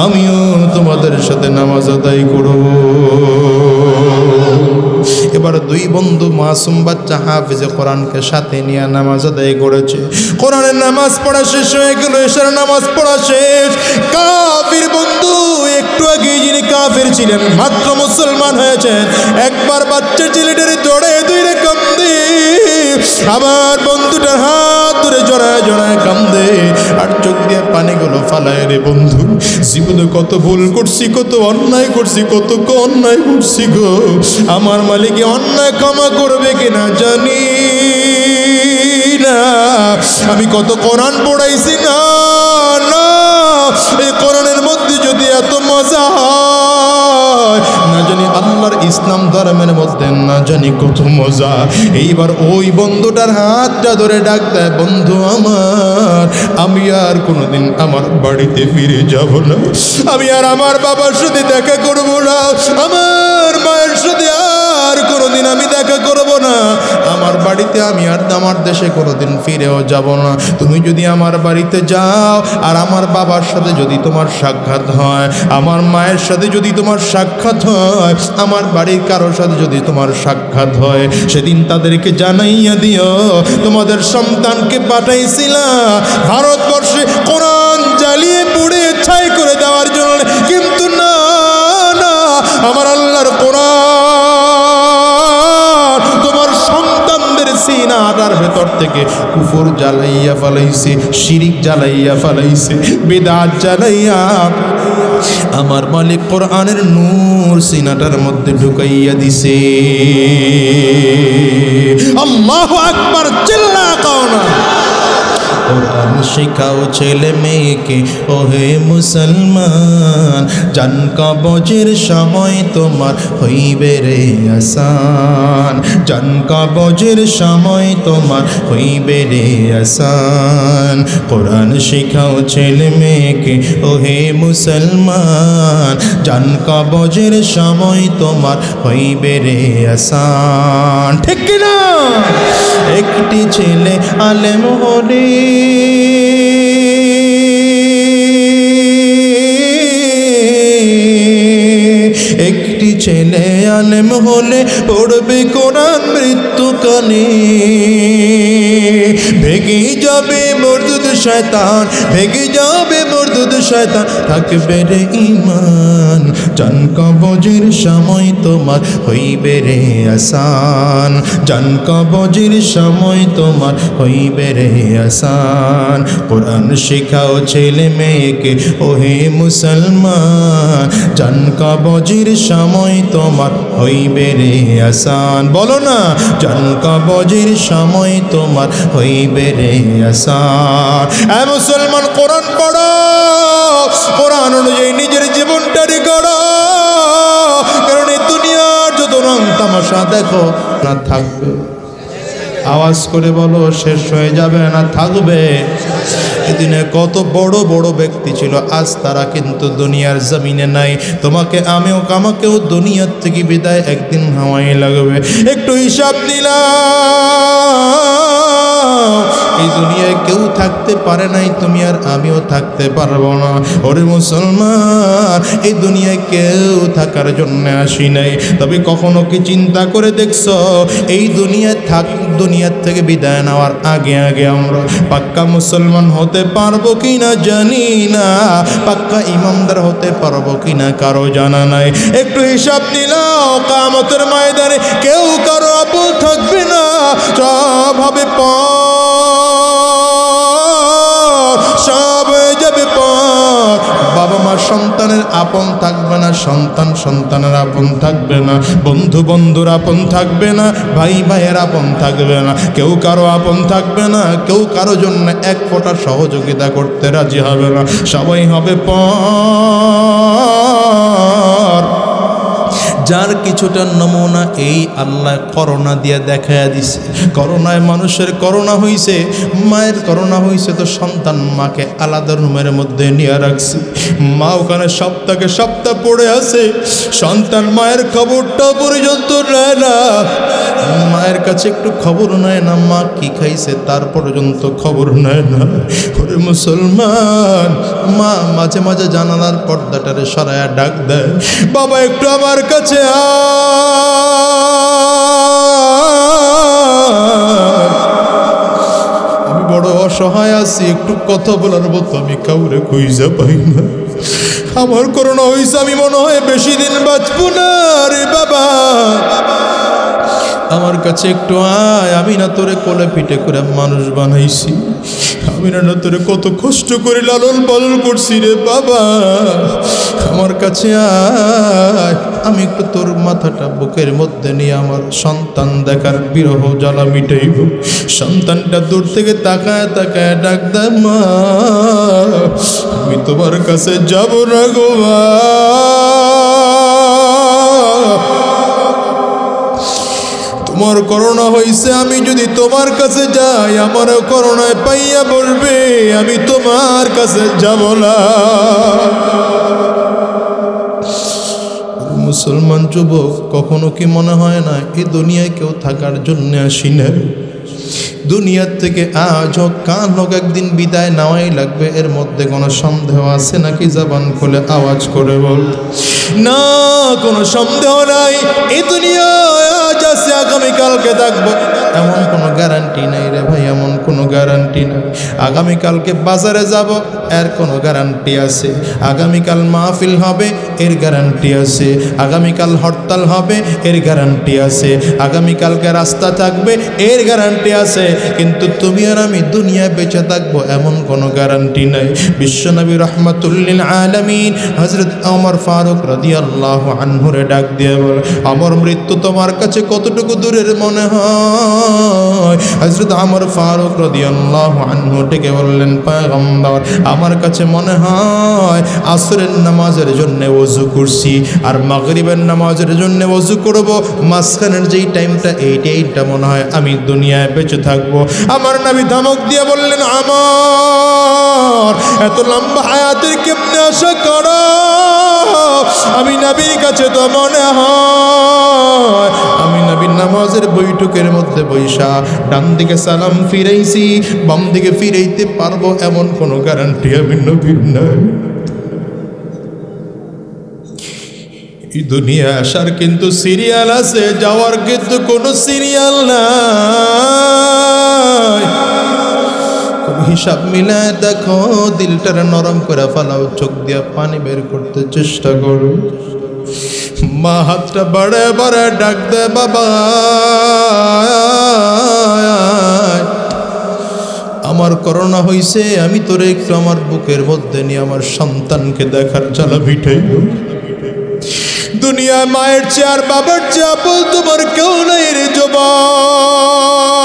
S1: আমিও তোমাদের সাথে নামাজ আদায় করব। এবার দুই বন্ধু মাসুম বাচ্চা হাফেজে কোরআনকে সাথে নিয়ে নামাজ আদায় করেছে। কোরআনের নামাজ পড়া শেষ হয়ে গেল, এশার নামাজ পড়া শেষ। কাফির বন্ধু একটু আগে যিনি কাফির ছিলেন মাত্র মুসলমান হয়েছেন, একবার বাচ্চা ছেলেটারে জড়ায় ধরে কান্দে, আবার বন্ধুটার হাত ধরে জড়ায় জড়ায় কান্দে, আর চোখ দিয়ে পানিগুলো ফালায়। রে বন্ধু, জীবনে কত ভুল করছি, কত অন্যায় করছি, কত অন্যায় করছি গো, আমার মালিক অন্যায় ক্ষমা করবে কিনা জানি না, আমি কত কোরআন পড়াইছি না, এই কোরআনের মধ্যে যদি এত মজা হয়, না জানি আল্লাহর ইসলাম ধর্মের মধ্যে না জানি কত মজা। এইবার ওই বন্ধুটার হাতটা ধরে ডাক দেয়, বন্ধু আমার, আমি আর কোনোদিন আমার বাড়িতে ফিরে যাব না, আমি আর আমার বাবার সাথে দেখা করব না, আমার মায়ের সাথে আর কোনোদিন আমি দেখা করব না, আমার বাড়িতে আমি আর আমার দেশে কোনোদিন ফিরেও যাব না। তুমি যদি আমার বাড়িতে যাও আর আমার বাবার সাথে যদি তোমার সাক্ষাৎ হয়, আমার মায়ের সাথে যদি তোমার সাক্ষাৎ হয়, আমার বাড়ির কারোর সাথে যদি তোমার সাক্ষাৎ হয়, সেদিন তাদেরকে জানাইয়া দিও তোমাদের সন্তানকে পাঠাইছিলাম ভারতবর্ষে কোরআন জ্বালিয়ে পুড়ে ছাই করে দেওয়ার জন্য, কিন্তু না না, আমার আল্লাহর কোরআন তোমার সন্তানদের সিনাটার ভেতর থেকে কুফর জ্বালাইয়া ফেলাইছে, শিরিক জ্বালাইয়া ফেলাইছে, বিদআত জ্বালাইয়া আমার মালিক কোরআনের নূর সিনাটার মধ্যে ঢুকাইয়া দিছে। আল্লাহু আকবার, চিল্লা কও না। কোরআন শিখাও ছেলে মেয়েকে ওহে মুসলমান, জান কবজের সময় তোমার হইবে রে আসান, জান কবজের সময় তোমার হইবে রে আসান। কোরআন শিখাও ছেলে মেয়েকে ওহে মুসলমান, জান কবজের সময় তোমার হইবে রে আসান। ঠিক কিনা? একটি ছেলে আলেম হলে একটি ছেলে আলেম হলে পড়বে কোরআন মৃত্যুকালে, ভেগে যাবে মরদুদ শয়তান, ভেগে যাবে মরদুদ শয়তান, থাকবে রে ঈমান, জান কবজের সময় তোমার হইবে রে আসান, জান কবজের সময় তোমার হইবে রে আসান। কোরআন শিখাও ছেলে মেয়েকে ওহে মুসলমান, জান কবজের সময় তোমার হইবে রে আসান। বলো না, জান কবজের সময় তোমার হইবে রে আসান। এ মুসলমান, কোরআন পড়ো, কোরআন অনুযায়ী নিজের জীবনটারি করো, কারণ এই দুনিয়ার যত রং তামাশা দেখো না থাকবে। আওয়াজ করে বলো, শেষ হয়ে যাবে না থাকবে। এদিনে কত বড় বড় ব্যক্তি ছিল, আজ তারা কিন্তু দুনিয়ার জমিনে নাই। তোমাকে আমাকেও দুনিয়ার থেকে বিদায় একদিন হওয়াই লাগবে। একটু হিসাব দিলাম, এই দুনিয়ায় কেউ থাকতে পারে নাই, তুমি আর আমিও থাকতে পারবো না। ওরে মুসলমান, এই দুনিয়ায় কেউ থাকার জন্য আসি নাই। তবে কখনো কি চিন্তা করে দেখছো, এই দুনিয়ার থেকে বিদায় নেওয়ার আগে আগে আমরা পাক্কা মুসলমান হতে পারবো কিনা জানি না, পাক্কা ইমানদার হতে পারবো কিনা কারো জানা নাই। একটু হিসাব নিলাও, কিয়ামতের ময়দানে কেউ কারো আপন থাকবে না, সব হবে সব হয়ে যাবে পর। বাবা মা সন্তানের আপন থাকবে না, সন্তান সন্তানের আপন থাকবে না, বন্ধু বন্ধুর আপন থাকবে না, ভাই ভাইয়ের আপন থাকবে না, কেউ কারো আপন থাকবে না, কেউ কারো জন্য এক ফোঁটা সহযোগিতা করতে রাজি হবে না, সবাই হবে পর। যার কিছুটা নমুনা এই আল্লাহ করোনা দিয়ে দেখাইয়া দিছে। করোনায় মানুষের করোনা হইছে, মায়ের করোনা হইছে, তো সন্তান মাকে আলাদা রুমের মধ্যে নিয়ে রাখছে। মা ওখানে সপ্তাহ পড়ে আছে, সন্তান মায়ের খবরটা পর্যন্ত নেয় না, মায়ের কাছে একটু খবর নেয় না, মা কি খাইছে তার পর্যন্ত খবর নেয় না। ওরে মুসলমান, মা মাঝে মাঝে জানালার পর্দাটারে সরায়া ডাক দেয়, বাবা একটু আমার কাছে আমি বড় অসহায় আছি, একটু কথা বলার মতো আমি কাউরে খুঁজে পাই না। আমার করোনা হয়েছে, আমি মনে হয় বেশি দিন বাঁচবো না রে বাবা, আমার কাছে একটু আয়। আমি না তোরে কোলে পিঠে করে মানুষ বানাইছি, আমি না তোরে কত কষ্ট করে লালন পালন করছি রে বাবা, আমার কাছে আয়। আমি একটু তোর মাথাটা বুকের মধ্যে নিয়ে আমার সন্তান দেখার বিরহ জ্বালা মিটাইব। সন্তানটা দূর থেকে তাকায় তাকায় ডাক দেয়, মা আমি তোমার কাছে যাব না গো মা, তোমার করোনা হয়েছে, আমি যদি তোমার কাছে যাই আমারও করোনায় পাইয়া বলবে, আমি তোমার কাছে যাব না। মুসলমান যুবক, কখনো কি মনে হয় না এই দুনিয়ায় কেউ থাকার জন্য আসি না? দুনিয়ার থেকে আজ হোক কাল হোক একদিন বিদায় নেওয়াই লাগবে, এর মধ্যে কোনো সন্দেহ আছে নাকি? জবান খুলে আওয়াজ করে বল না, কোনো সন্দেহ নাই। এই দুনিয়ায় আজ আছে, আগামীকালকে থাকবো, এমন কোনো গ্যারান্টি নেই রে ভাই, এমন কোনো গ্যারান্টি নেই। আগামীকালকে বাজারে যাব, এর কোনো গ্যারান্টি আছে? আগামীকাল মাহফিল হবে, এর গ্যারান্টি আছে, আগামীকাল হরতাল হবে এর গ্যারান্টি আছে, আগামীকালকে রাস্তা থাকবে এর গ্যারান্টি আছে, কিন্তু তুমি আর আমি দুনিয়ায় বেঁচে থাকবো এমন কোনো গ্যারান্টি নাই। বিশ্বনবী রাহমাতুল্লিল আলামিন হযরত ওমর ফারুক রাদিয়াল্লাহু আনহুরে ডাক দিয়ে বলে, আমার মৃত্যু তোমার কাছে কতটুকু দূরের মনে হয়? হযরত ওমর ফারুক রাদিয়াল্লাহু আনহু ডেকে বললেন, পয়গম্বর, আমার কাছে মনে হয় আসরের নামাজের জন্য ওযু করছি আর মাগরিবের নামাজের জন্য ওযু করব, মাঝখানের যেই টাইমটা এইটা মনে হয় আমি দুনিয়ায় বেঁচে থাকবো। আমার নবী ধমক দিয়ে বললেন, আমার এত লম্বা হায়াতের কেমনে আশা করো? আমি নবীর কাছে তো মনে হয় আমি নবীর নামাজের বৈঠকের মধ্যে বৈশা ডান দিকে সালাম ফিরাইছি, বাম দিকে ফিরাইতে পারবো এমন কোনো গ্যারান্টি আমি নবীর নাই। এই দুনিয়া আসার কিন্তু সিরিয়াল আছে, যাওয়ার কিন্তু কোনো সিরিয়াল নাই। হিসাব মিলায় দেখো, দিলটারে নরম করে ফেলাও, চোখ দিয়ে পানি বের করতে চেষ্টা করো। মা হাতটা বাড়ে বাড়ে ডাক দে, বাবা আমার করোনা হইছে, আমি তোরে একটু আমার বুকের মধ্যে নিয়ে আমার সন্তানকে দেখার জ্বালা মিটাই। দুনিয়ায় মায়ের চেয়ে আর বাবার চেয়ে আপন তোমার কেউ নাই রে যুবক।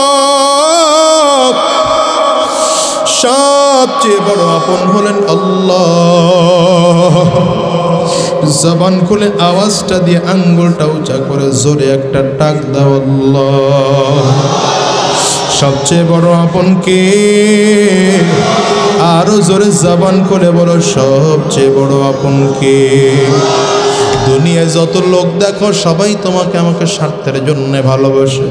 S1: সবচেয়ে বড় আপন হলেন আল্লাহ। জবান খুলে আওয়াজটা দিয়ে আঙ্গুলটা উঁচা করে জোরে একটা ডাক দাও, আল্লাহ। সবচেয়ে বড় আপন কে? আরো জোরে জবান খুলে বলো, সবচেয়ে বড় আপন কে? দুনিয়ায় যত লোক দেখো সবাই তোমাকে আমাকে স্বার্থের জন্য ভালোবাসে।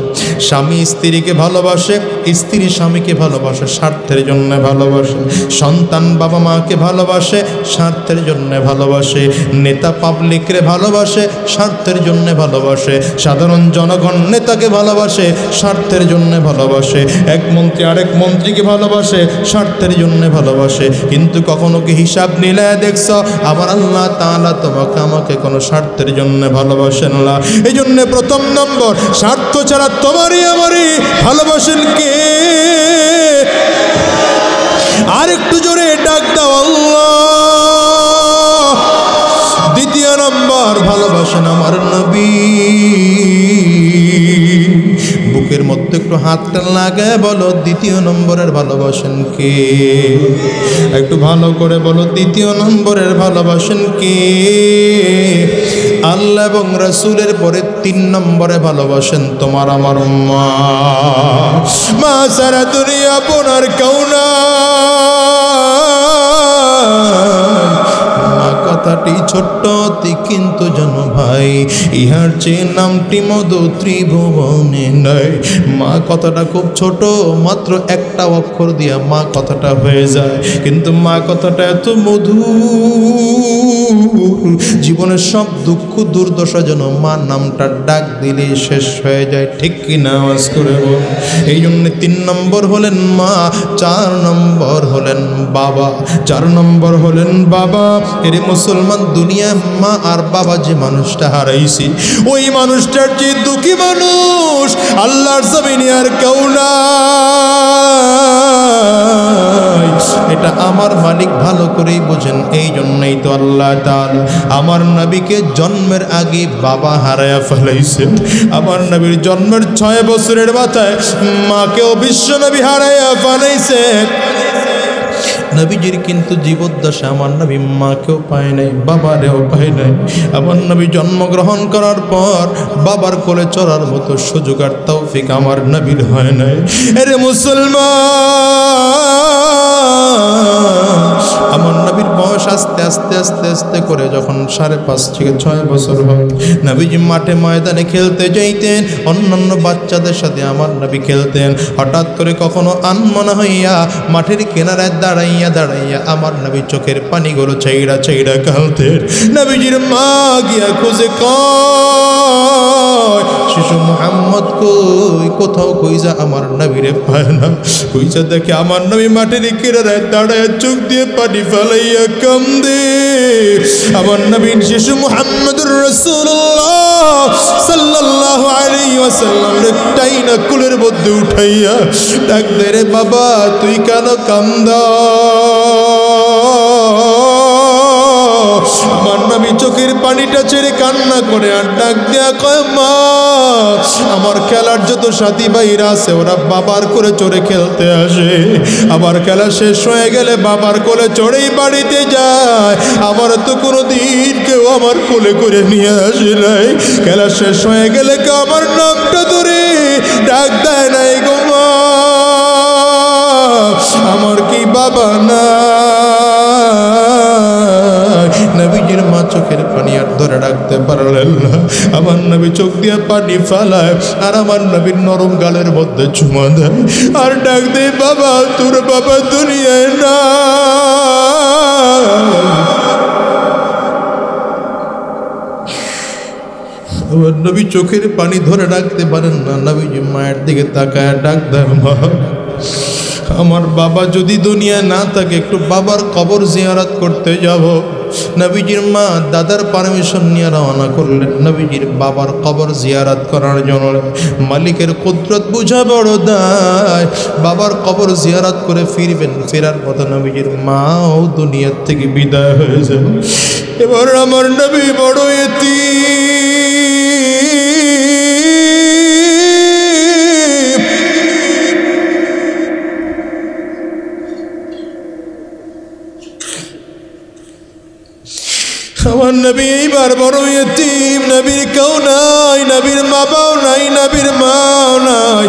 S1: স্বামী স্ত্রীকে ভালোবাসে, স্ত্রী স্বামীকে ভালোবাসে, স্বার্থের জন্য ভালোবাসে। সন্তান বাবা মাকে ভালোবাসে, স্বার্থের জন্য ভালোবাসে। নেতা পাবলিকরে ভালোবাসে, স্বার্থের জন্য ভালোবাসে। সাধারণ জনগণ নেতাকে ভালোবাসে, স্বার্থের জন্য ভালোবাসে। এক মন্ত্রী আরেক মন্ত্রীকে ভালোবাসে, স্বার্থের জন্য ভালোবাসে। কিন্তু কখনো কি হিসাব নিলে দেখছ আমার আল্লাহ তাআলা তোমাকে আমাকে কোনো স্বার্থের জন্য ভালোবাসেন না। এই জন্য প্রথম নম্বর, স্বার্থ ছাড়া তোমারই আমারই ভালোবাসেন কে? আর একটু জোরে ডাক দাও, আল্লাহ। দ্বিতীয় নম্বর, ভালোবাসেন আমার নবী। বুকের মধ্যে একটু হাতটা লাগায় বলো, দ্বিতীয় নম্বরের ভালোবাসেন কে? একটু ভালো করে বলো, দ্বিতীয় নম্বরের ভালোবাসেন কে? আল্লাহ এবং রাসূলের পরে 3 নম্বরে ভালোবাসেন তোমার আমার মা। মা সারা দুনিয়া আপনার কাউনা। কথাটি ছোট্ট কিন্তু জন ভাই, ইহার চেয়ে নামটি মধু ত্রিভুবনে নাই। মা কথাটা খুব ছোট, মাত্র একটা অক্ষর দিয়া মা কথাটা হয়ে যায়, কিন্তু মা কথাটা এত মধু। জীবনের সব দুঃখ দুর্দশা যেন মা নামটা ডাক দিলে শেষ হয়ে যায়, ঠিক কি না? আওয়াজ করে বল। এই জন্য 3 নম্বর হলেন মা, 4 নম্বর হলেন বাবা। 4 নম্বর হলেন বাবা। এর মুসলমান, দুনিয়ায় মা আর বাবা যে মানুষটা হারাইছি, ওই মানুষটার যে দুঃখী মানুষ আল্লাহর জমিনে আর কেউ নাই। এটা আমার মালিক ভালো করেই বোঝেন। এই জন্যই তো আল্লাহ তাআলা আমার নবীকে জন্মের আগে বাবা হারায়া ফেলাইছেন। আমার নবীর জন্মের 6 বছরের মাথায় মাকেও বিশ্ব নবী হারায়া ফেলাইছেন। নবীজির কিন্তু জীবদ্দশা আমার নবী মাকেও পায় নাই, বাবারেও পায় নাই। আমার নবী জন্মগ্রহণ করার পর বাবার কোলে চড়ার মতো সুযোগ আর তৌফিক আমার নবীর হয় নাই। এরে মুসলমান, আমার নবীর বয়স আস্তে আস্তে আস্তে আস্তে করে যখন 5.5 থেকে 6 বছর হয়, নবীজি মাঠে ময়দানে খেলতে যাইতেন। অন্যান্য বাচ্চাদের সাথে আমার নবী খেলতেন। হঠাৎ করে কখনো আনমনা হইয়া মাঠের কিনারায় দাঁড়াইয়া দাঁড়াইয়া আমার নবী চোখের পানিগুলো চাইড়া চাইড়া কাঁদতেন। নবীজির মা গিয়া খুঁজে কয়, শিশু মুহাম্মদ কই? কোথাও কইজা আমার নবীরে পায় না। কইজা দেখে আমার নবী মাঠের কিনারায় দাঁড়াইয়া চোখ দিয়ে পানি ফেলাইয়া কান্দে। দে। আমার নবীন শিশু মুহাম্মদুর রাসূলুল্লাহ সাল্লাল্লাহু আলাইহি ওয়াসাল্লামের একটাই না কুলের মধ্যে উঠাইয়া ডাক দে, রে বাবা তুই কেন কান্দাস? আমার নবী চোখের পানিটা ছেড়ে কান্না করে আর ডাক দেয়া কয়, মা আমার খেলার যত সাথী ভাইরা আছে ওরা বাবার কোলে চড়ে খেলতে আসে, আবার খেলা শেষ হয়ে গেলে বাবার কোলে চড়েই বাড়িতে যায়, আমার তো কোনোদিন কেউ আমার কোলে করে নিয়ে আসে নাই। খেলা শেষ হয়ে গেলে কেউ আমার নামটা ধরে ডাক দেয় নাই গো মা, আমার কি বাবা না? নবীজির মা চোখের পানি আর ধরে রাখতে পারলেন না। আমার নবী চোখ দিয়ে পানি ফালায় আর আমার নবীর নরম গালের মধ্যে চুমা দেয় আর ডাক দে, বাবা তোর বাবা দুনিয়ায় না। আমার নবী চোখের পানি ধরে রাখতে পারেন না। নবীজি মায়ের দিকে তাকায় ডাক দেয়, মা আমার বাবা যদি দুনিয়ায় না থাকে একটু বাবার কবর জিয়ারত করতে যাব। নবীজির মা দাদার পারমিশন নিয়ে রওনা করলেন নবীজির বাবার কবর জিয়ারত করার জন্য। মালিকের কুদরত বুঝা বড় দায়, বাবার কবর জিয়ারত করে ফিরবেন। ফেরার পথে নবীজির মাও দুনিয়ার থেকে বিদায় হয়ে যাবে। এবার আমার নবী বড় আমার নবী এইবার বড় ইতিম, নবীর কেউ নাই, নবীর বাবাও নাই, নবীর মাও নাই।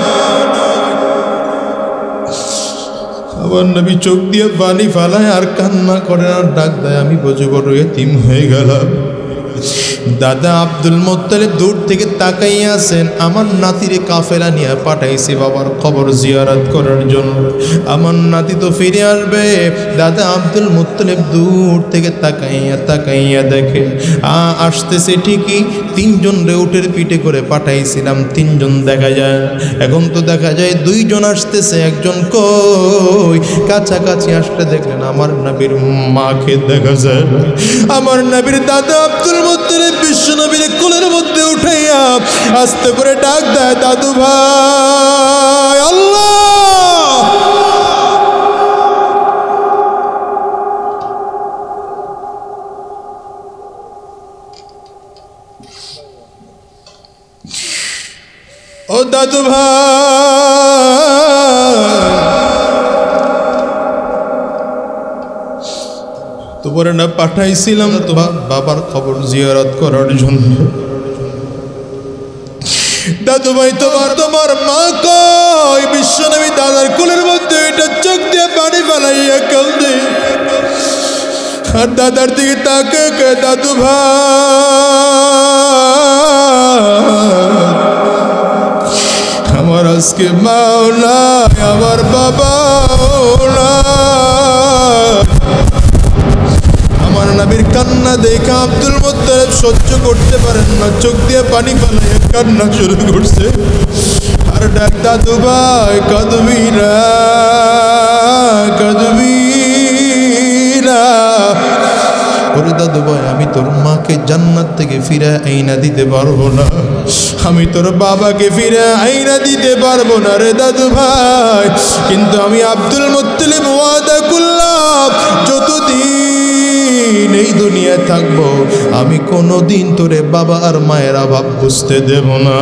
S1: আমার নবী চোখ দিয়ে পানি ফালায় আর কান্না করে আর ডাক দেয়, আমি বুঝি বড় ইতিম হয়ে গেলাম। দাদা আব্দুল মুত্তালিব দূর থেকে তাকাইয়া আছেন, আমার নাতিরে কাফেলা নিয়ে পাঠাইছি বাবার কবর জিয়ারত করার জন্য, আমার নাতি তো ফিরে আসবে। দাদা আব্দুল মুত্তালিব দূর থেকে তাকাইয়া দেখে আসতেছে ঠিকই, তিনজন উটের পিঠে করে পাঠাইছিলাম, তিনজন দেখা যায়, এখন তো দেখা যায় দুইজন আসতেছে, একজন কই? কাছাকাছি আসতে দেখলেন আমার নবীর মাকে দেখা যায়। আমার নবীর দাদা আব্দুল মুত্তালিব বিশ্ব নবীর কোলের মধ্যে উঠাইয়া আস্তে করে ডাক দেয়, দাদু ভাই। আল্লাহ ও দাদু ভাই, তোমারে না পাঠাইছিলাম তোমার বাবার খবর জিয়ারত করার জন্য। দাদু ভাই তোমার মা কই? বিশ্বনবী দাদার কোলের মধ্যে এটা চোখ দিয়ে পানি ফেলাইয়া কাঁদে আর দাদার দিকে তাকে কে, দাদু ভাই আমার আজকে মাও নাই, আমার বাবাও নাই। আমার নবীর কান্না দেখে আব্দুল মুত্তালিব সহ্য করতে পারেন না, চোখ দিয়ে পানি ফেলাইয়া কান্না শুরু করছে আর ডাক, দাদু ভাই কাঁদবি না, কাঁদবি না। ওরে দাদু ভাই, আমি তোর মাকে জান্নাত থেকে ফিরে আইনা দিতে পারবো না, আমি তোর বাবাকে ফিরে আইনা দিতে পারবো না রে দাদু ভাই, কিন্তু আমি আব্দুল মুত্তালিব ওয়াদা করলাম যতদিন এই দুনিয়ায় থাকবো আমি কোনোদিন তোরে বাবা আর মায়ের অভাব বুঝতে দেব না।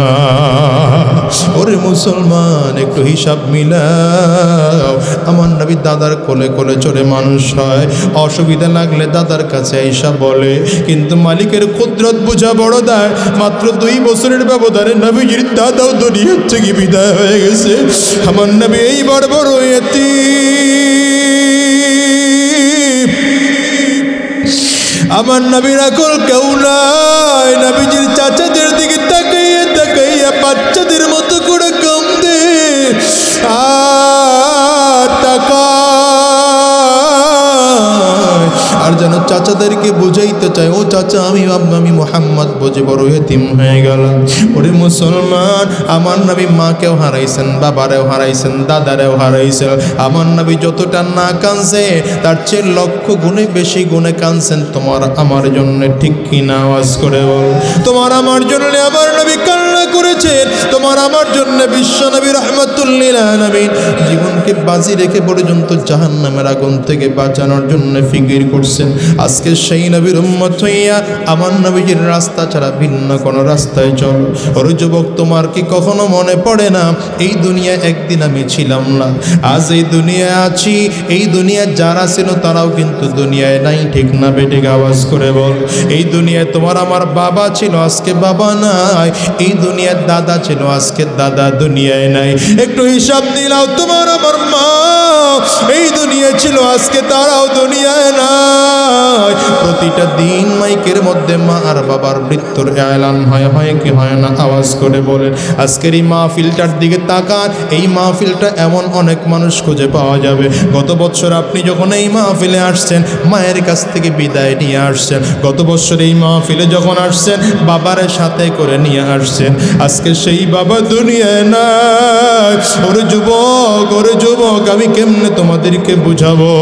S1: ওরে মুসলমান, একটু হিসাব মিলাও। আমার নবী দাদার কোলে কোলে চড়ে মানুষ হয়, অসুবিধা লাগলে দাদার কাছে আইসা বলে, কিন্তু মালিকের কুদরত বুঝা বড় দায়। মাত্র 2 বছরের ব্যবধানে নবীজির দাদাও দুনিয়া থেকে বিদায় হয়ে গেছে। আমার নবী এইবার বড় ইতিম, আমার নবীর আকল কেউ নাই। নবীজির চাচাদের দিকে তাকাইয়া তাকাইয়া বাচ্চাদের মতো করে কাঁদে আর তাকায় আর যেন চাচাদেরকে বুঝাইতে চায়, ও চাচা আমি মুহাম্মদ বুঝে বড় এতিম হয়ে গেলাম। ওরে মুসলমান, আমার নবী মাকেও হারাইছেন, বাবারেও হারাইছেন, দাদারেও হারাইছেন। আমার নবী যতটা না কাঁদছে তার চেয়ে লক্ষ গুণে বেশি গুণে কাঁদছেন তোমার আমার জন্য, ঠিক কিনা? আওয়াজ করে বল। তোমার আমার জন্য আমার নবী কান্না করেছেন, তোমার আমার জন্য বিশ্ব নবী রাহমাতুল লিল আলামিন জীবনকে বাজি রেখে পর্যন্ত জাহান্নামের আগুন থেকে বাঁচানোর জন্য ফিকির করছেন। আজকে সেই নবীর উম্মত হইয়া আমার নবীজির রাস্তা ছাড়া ভিন্ন কোনো রাস্তায় চলো। ওরে যুবক, তোমার কি কখনো মনে পড়ে না এই দুনিয়ায় একদিন আমি ছিলাম না, আজ এই দুনিয়ায় আছি। এই দুনিয়া যারা ছিল তারাও কিন্তু দুনিয়ায় নাই, ঠিক না বেঠিক? আওয়াজ করে বল। এই দুনিয়ায় তোমার আমার বাবা ছিল, আজকে বাবা নাই। এই দুনিয়ার দাদা ছিল, আজকে দাদা দুনিয়ায় নাই। একটু হিসাব দিলাও, তোমার আমার মা এই দুনিয়া ছিল, আজকে তারাও দুনিয়ায় নাই। প্রতিটা দিন মাইকের মধ্যে মা আর বাবার মৃত্যুর এলান হয় কি হয় না? আওয়াজ করে বলেন। আজকের এই মাহফিলটার দিকে তাকান, এই মাহফিলটা এমন অনেক মানুষ খুঁজে পাওয়া যাবে। গত বছর আপনি যখন এই মাহফিলে আসছেন মায়ের কাছ থেকে বিদায় নিয়ে আসছেন, গত বছর এই মাহফিলে যখন আসছেন বাবার সাথে করে নিয়ে আসছেন, আজকে সেই বাবা দুনিয়ায় নাই। ওরে যুবক, আমি কেমনে তোমাদেরকে বুঝাবো?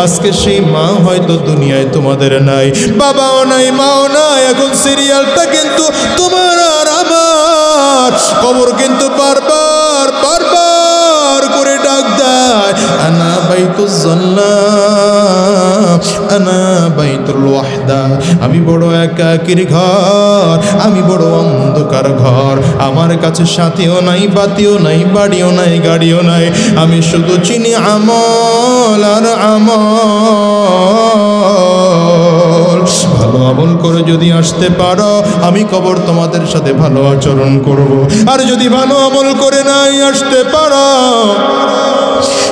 S1: আজকে সেই মা হয়তো দুনিয়ায় তোমাদের নাই, বাবাও নাই, মাও নাই। এখন সিরিয়ালটা কিন্তু তোমার আর আমার, কবর কিন্তু বারবার করে ডাক দেয়, আনা বাইতুজ জান্নাহ, আনা বাইতুল ওয়াহদা। আমি বড় একাকির ঘর, আমি বড় অন্ধকার ঘর। আমার কাছে সাথীও নাই, বাতিও নাই, বাড়িও নাই, গাড়িও নাই। আমি শুধু চিনি আমল আর আমল। ভালো আমল করে যদি আসতে পারো, আমি কবর তোমাদের সাথে ভালো আচরণ করব। আর যদি ভালো আমল করে নাই আসতে পারো,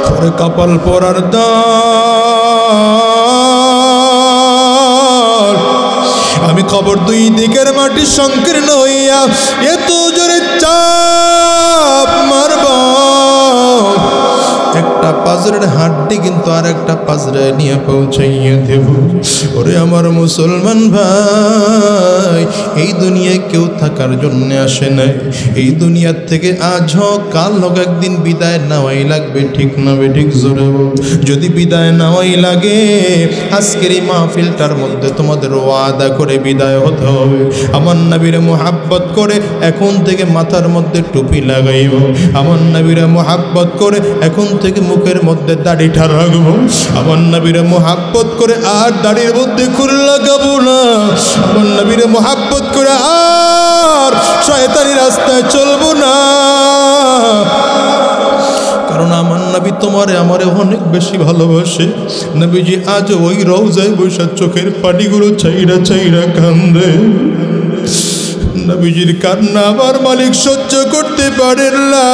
S1: পরে কপাল পরার দল। আমি কবর দুই দিকের মাটি সংকীর্ণ হইয়া এত জোরে চাপ মারব, একটা পাজরের হাড্ডি কিন্তু আর একটা পাজরায় নিয়ে পৌঁছাইয়া দেব। ওরে আমার মুসলমান ভাই, এই দুনিয়ায় কেউ থাকার জন্য আসে নাই। এই দুনিয়ার থেকে আজ হোক কাল হোক একদিন বিদায় নেওয়াই লাগবে, ঠিক না বেঠিক? জোরে বল। যদি বিদায় নেওয়াই লাগে, আজকের এই মাহফিলটার মধ্যে তোমাদের ওয়াদা করে বিদায় হতে হবে। আমার নবীর মুহাব্বত করে এখন থেকে মাথার মধ্যে টুপি লাগাইব, আমার নবীর মুহাব্বত করে এখন থেকে মুখের মধ্যে দাড়িটা রাখবো, আমার নবীর মুহাব্বত করে আর দাড়ির মধ্যে খুর লাগাবো না, আমার নবীর মুহাব্বত করে আর শয়তানি রাস্তায় চলবো না। কারণ আমার নবী তোমারে আমারে অনেক বেশি ভালোবাসে। নবীজি আজ ওই রওজায় বসে চোখের পানিগুলো চাইরা কান্দে। নবীজির কান্না আমার মালিক সহ্য করতে পারেন না।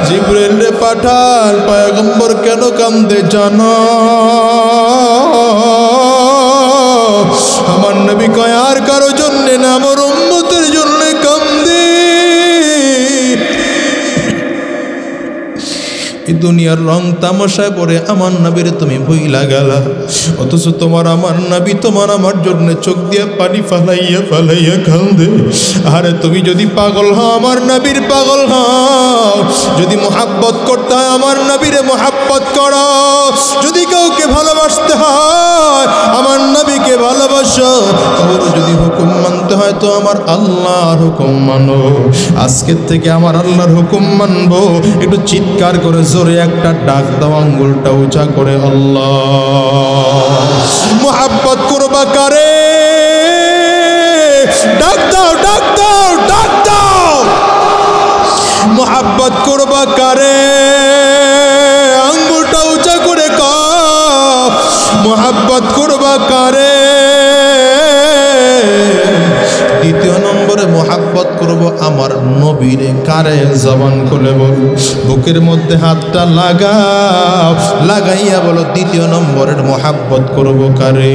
S1: জিবরাইল রে পাঠান, পয়গম্বর কেন কান্দে জানো? আমার নবী কয় আর কারো জন্য না, আমার উম্মতের জন্য কান্দে। এই দুনিয়ার রং তামাশায় পড়ে আমার নবীরে তুমি ভুইলা গেলা, অথচ তোমার আমার নবী তোমার আমার জন্য চোখ দিয়ে পানি ফালাইয়া কান্দে। আরে তুমি যদি পাগল হও আমার নবীর পাগল হও, যদি মুহাব্বত করতে হয় আমার নবীরে মুহাব্বত করো, যদি কাউকে ভালোবাসতে হয় আমার নবীকে ভালোবাসো, কারো যদি হুকুম মানতে হয় তো আমার আল্লাহর হুকুম মানো। আজকের থেকে আমার আল্লাহর হুকুম মানবো। একটু চিৎকার করে জোরে একটা ডাক দাও, আঙ্গুলটা উঁচা করে আল্লাহ। মুহাব্বত করবা কারে? ডাক দাও, ডাক দাও, ডাক দাও। মুহাব্বত করবা কারে? আঙ্গুলটা উঁচা করে কও, মুহাব্বত করবা কারে? দ্বিতীয় নম্বরে মুহাব্বত করব আমার নবীরে। কারে? জবান খুলে বল, বুকের মধ্যে হাতটা লাগাও, লাগাইয়া বলো দ্বিতীয় নম্বরের মোহাব্বত করব কারে?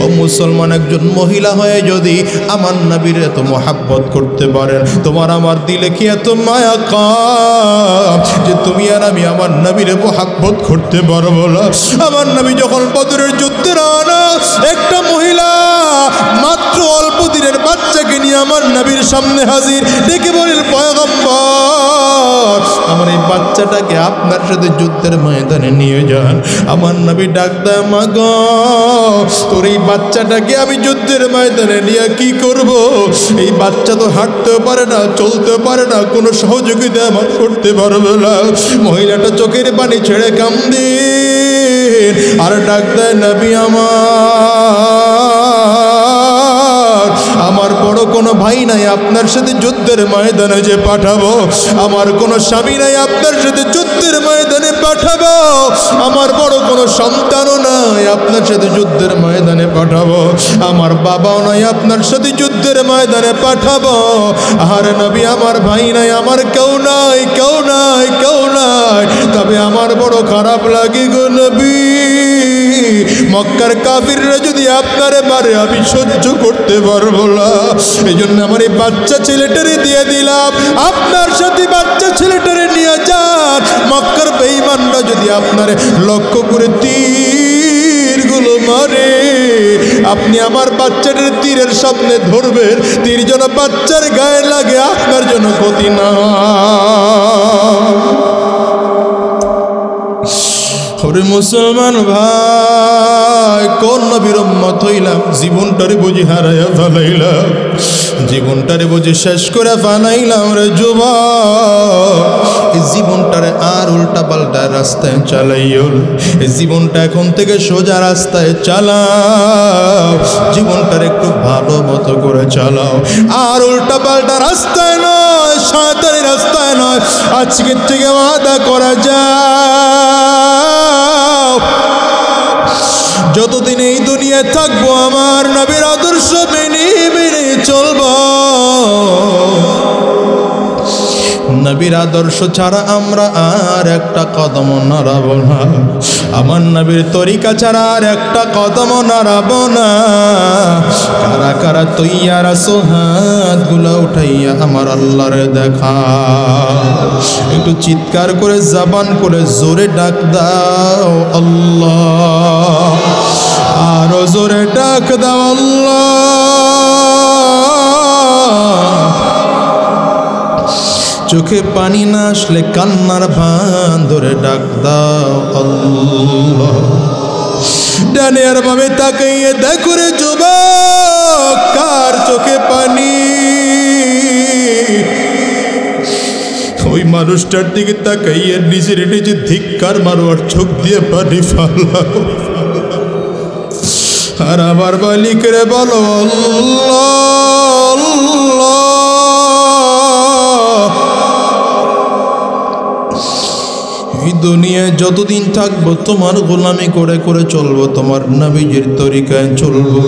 S1: ও মুসলমান, একজন মহিলা হয়ে যদি আমার নবীর এত মোহাব্বত করতে পারেন, তোমার আমার দিলে কি এত মায়া কাম যে তুমি আর আমি আমার নবীরে মোহাব্বত করতে পারবো না? আমার নবী যখন বদরের যুদ্ধে রওনা, একটা মহিলা মাত্র অল্প দিনের বাচ্চাকে নিয়ে আমার নবীর সামনে হাজির, ডেকে বলেন পয়গম্বর, আমার এই বাচ্চাটাকে আপনার সাথে যুদ্ধের ময়দানে নিয়ে যান। আমার নবী ডাক দেয়, মা গো, তোর এই বাচ্চাটাকে আমি যুদ্ধের ময়দানে নিয়ে কি করব? এই বাচ্চা তো হাঁটতেও পারে না, চলতে পারে না, কোনো সহযোগিতা আমার করতে পারবে না। মহিলাটা চোখের পানি ছেড়ে কান্দে আর ডাক দেয়, নবী আমার বড় কোনো ভাই নাই আপনার সাথে যুদ্ধের ময়দানে যে পাঠাবো, আমার কোনো স্বামী নাই আপনার সাথে যুদ্ধের ময়দানে পাঠাবো, আমার বড় কোনো সন্তানও নাই আপনার সাথে যুদ্ধের ময়দানে পাঠাবো, আমার বাবাও নাই আপনার সাথে যুদ্ধের ময়দানে পাঠাবো। আর নবী, আমার ভাই নাই, আমার কেউ নাই, কেউ নাই, কেউ নাই, তবে আমার বড় খারাপ লাগে গো নবী, মক্কার কাফিররা যদি আপনারে মারে আমি সহ্য করতে পারবো না। এই জন্য আমার এই বাচ্চা ছেলেটারে দিয়ে দিলাম, আপনার সাথে বাচ্চা ছেলেটারে নিয়ে যান। মক্কার বেঈমানরা যদি আপনারে লক্ষ্য করে তীরগুলো মারে, আপনি আমার বাচ্চাটার তীরের সামনে ধরবেন, তীর যেন বাচ্চার গায়ে লাগে, আপনার জন্য ক্ষতি না। ওরে মুসলমান ভাই, কোন নবীর উম্মত হইলাম, জীবনটারে বুঝি হারাইয়া ফেলাইলাম, জীবনটারে বুঝি শেষ করে ফেলাইলাম রে যুবক। এই জীবনটারে আর উল্টা পাল্টা রাস্তায় চালাইও, এই জীবনটা এখন থেকে সোজা রাস্তায় চালাও, জীবনটারে একটু ভালো মতো করে চালাও, আর উল্টা পাল্টা রাস্তায় নয়, শয়তানি রাস্তায় নয়। আজকের থেকে ওয়াদা করা যায়, যতদিন এই দুনিয়ায় থাকবো আমার নবীর আদর্শ মেনে মেনে চলবো। নবীর আদর্শ ছাড়া আমরা আর একটা কদম নাড়াবো না, আমার নবীর তরিকা ছাড়া আর একটা কদম নাড়াবো না। কারা কারা তৈয়ার আছো, হাতগুলো উঠাইয়া আমার আল্লাহরে দেখা, একটু চিৎকার করে জবান করে জোরে ডাক দাও আল্লাহ, আরো জোরে ডাক দাও আল্লাহ। চোখে পানি না আসলে কান্নার ভান ধরে ডাক দাও আল্লাহ। ডানে আর বামে তাকাইয়ে দেখো রে যুবক, কার চোখে পানি? ওই মানুষটার দিকে তাকাইয়ে নিজের নিজে ধিক্কার মারো আর চোখ দিয়ে পানি ফালাও, আর আমার মালিকরে বলো আল্লাহ আল্লাহ। এই দুনিয়ায় যতদিন থাকবো তোমার গোলামি করে করে চলবো, তোমার নবীজির তরিকায় চলবো।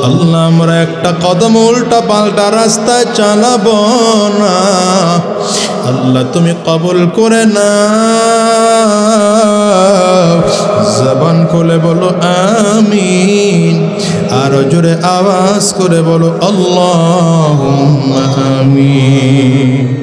S1: আল্লাহ, আমরা একটা কদম উল্টা পাল্টা রাস্তায় চালাবো না। আল্লাহ, তুমি কবুল করে না। জবান খুলে বলো আমিন, আর জোরে আওয়াজ করে বলো আল্লাহুম্মা আমিন।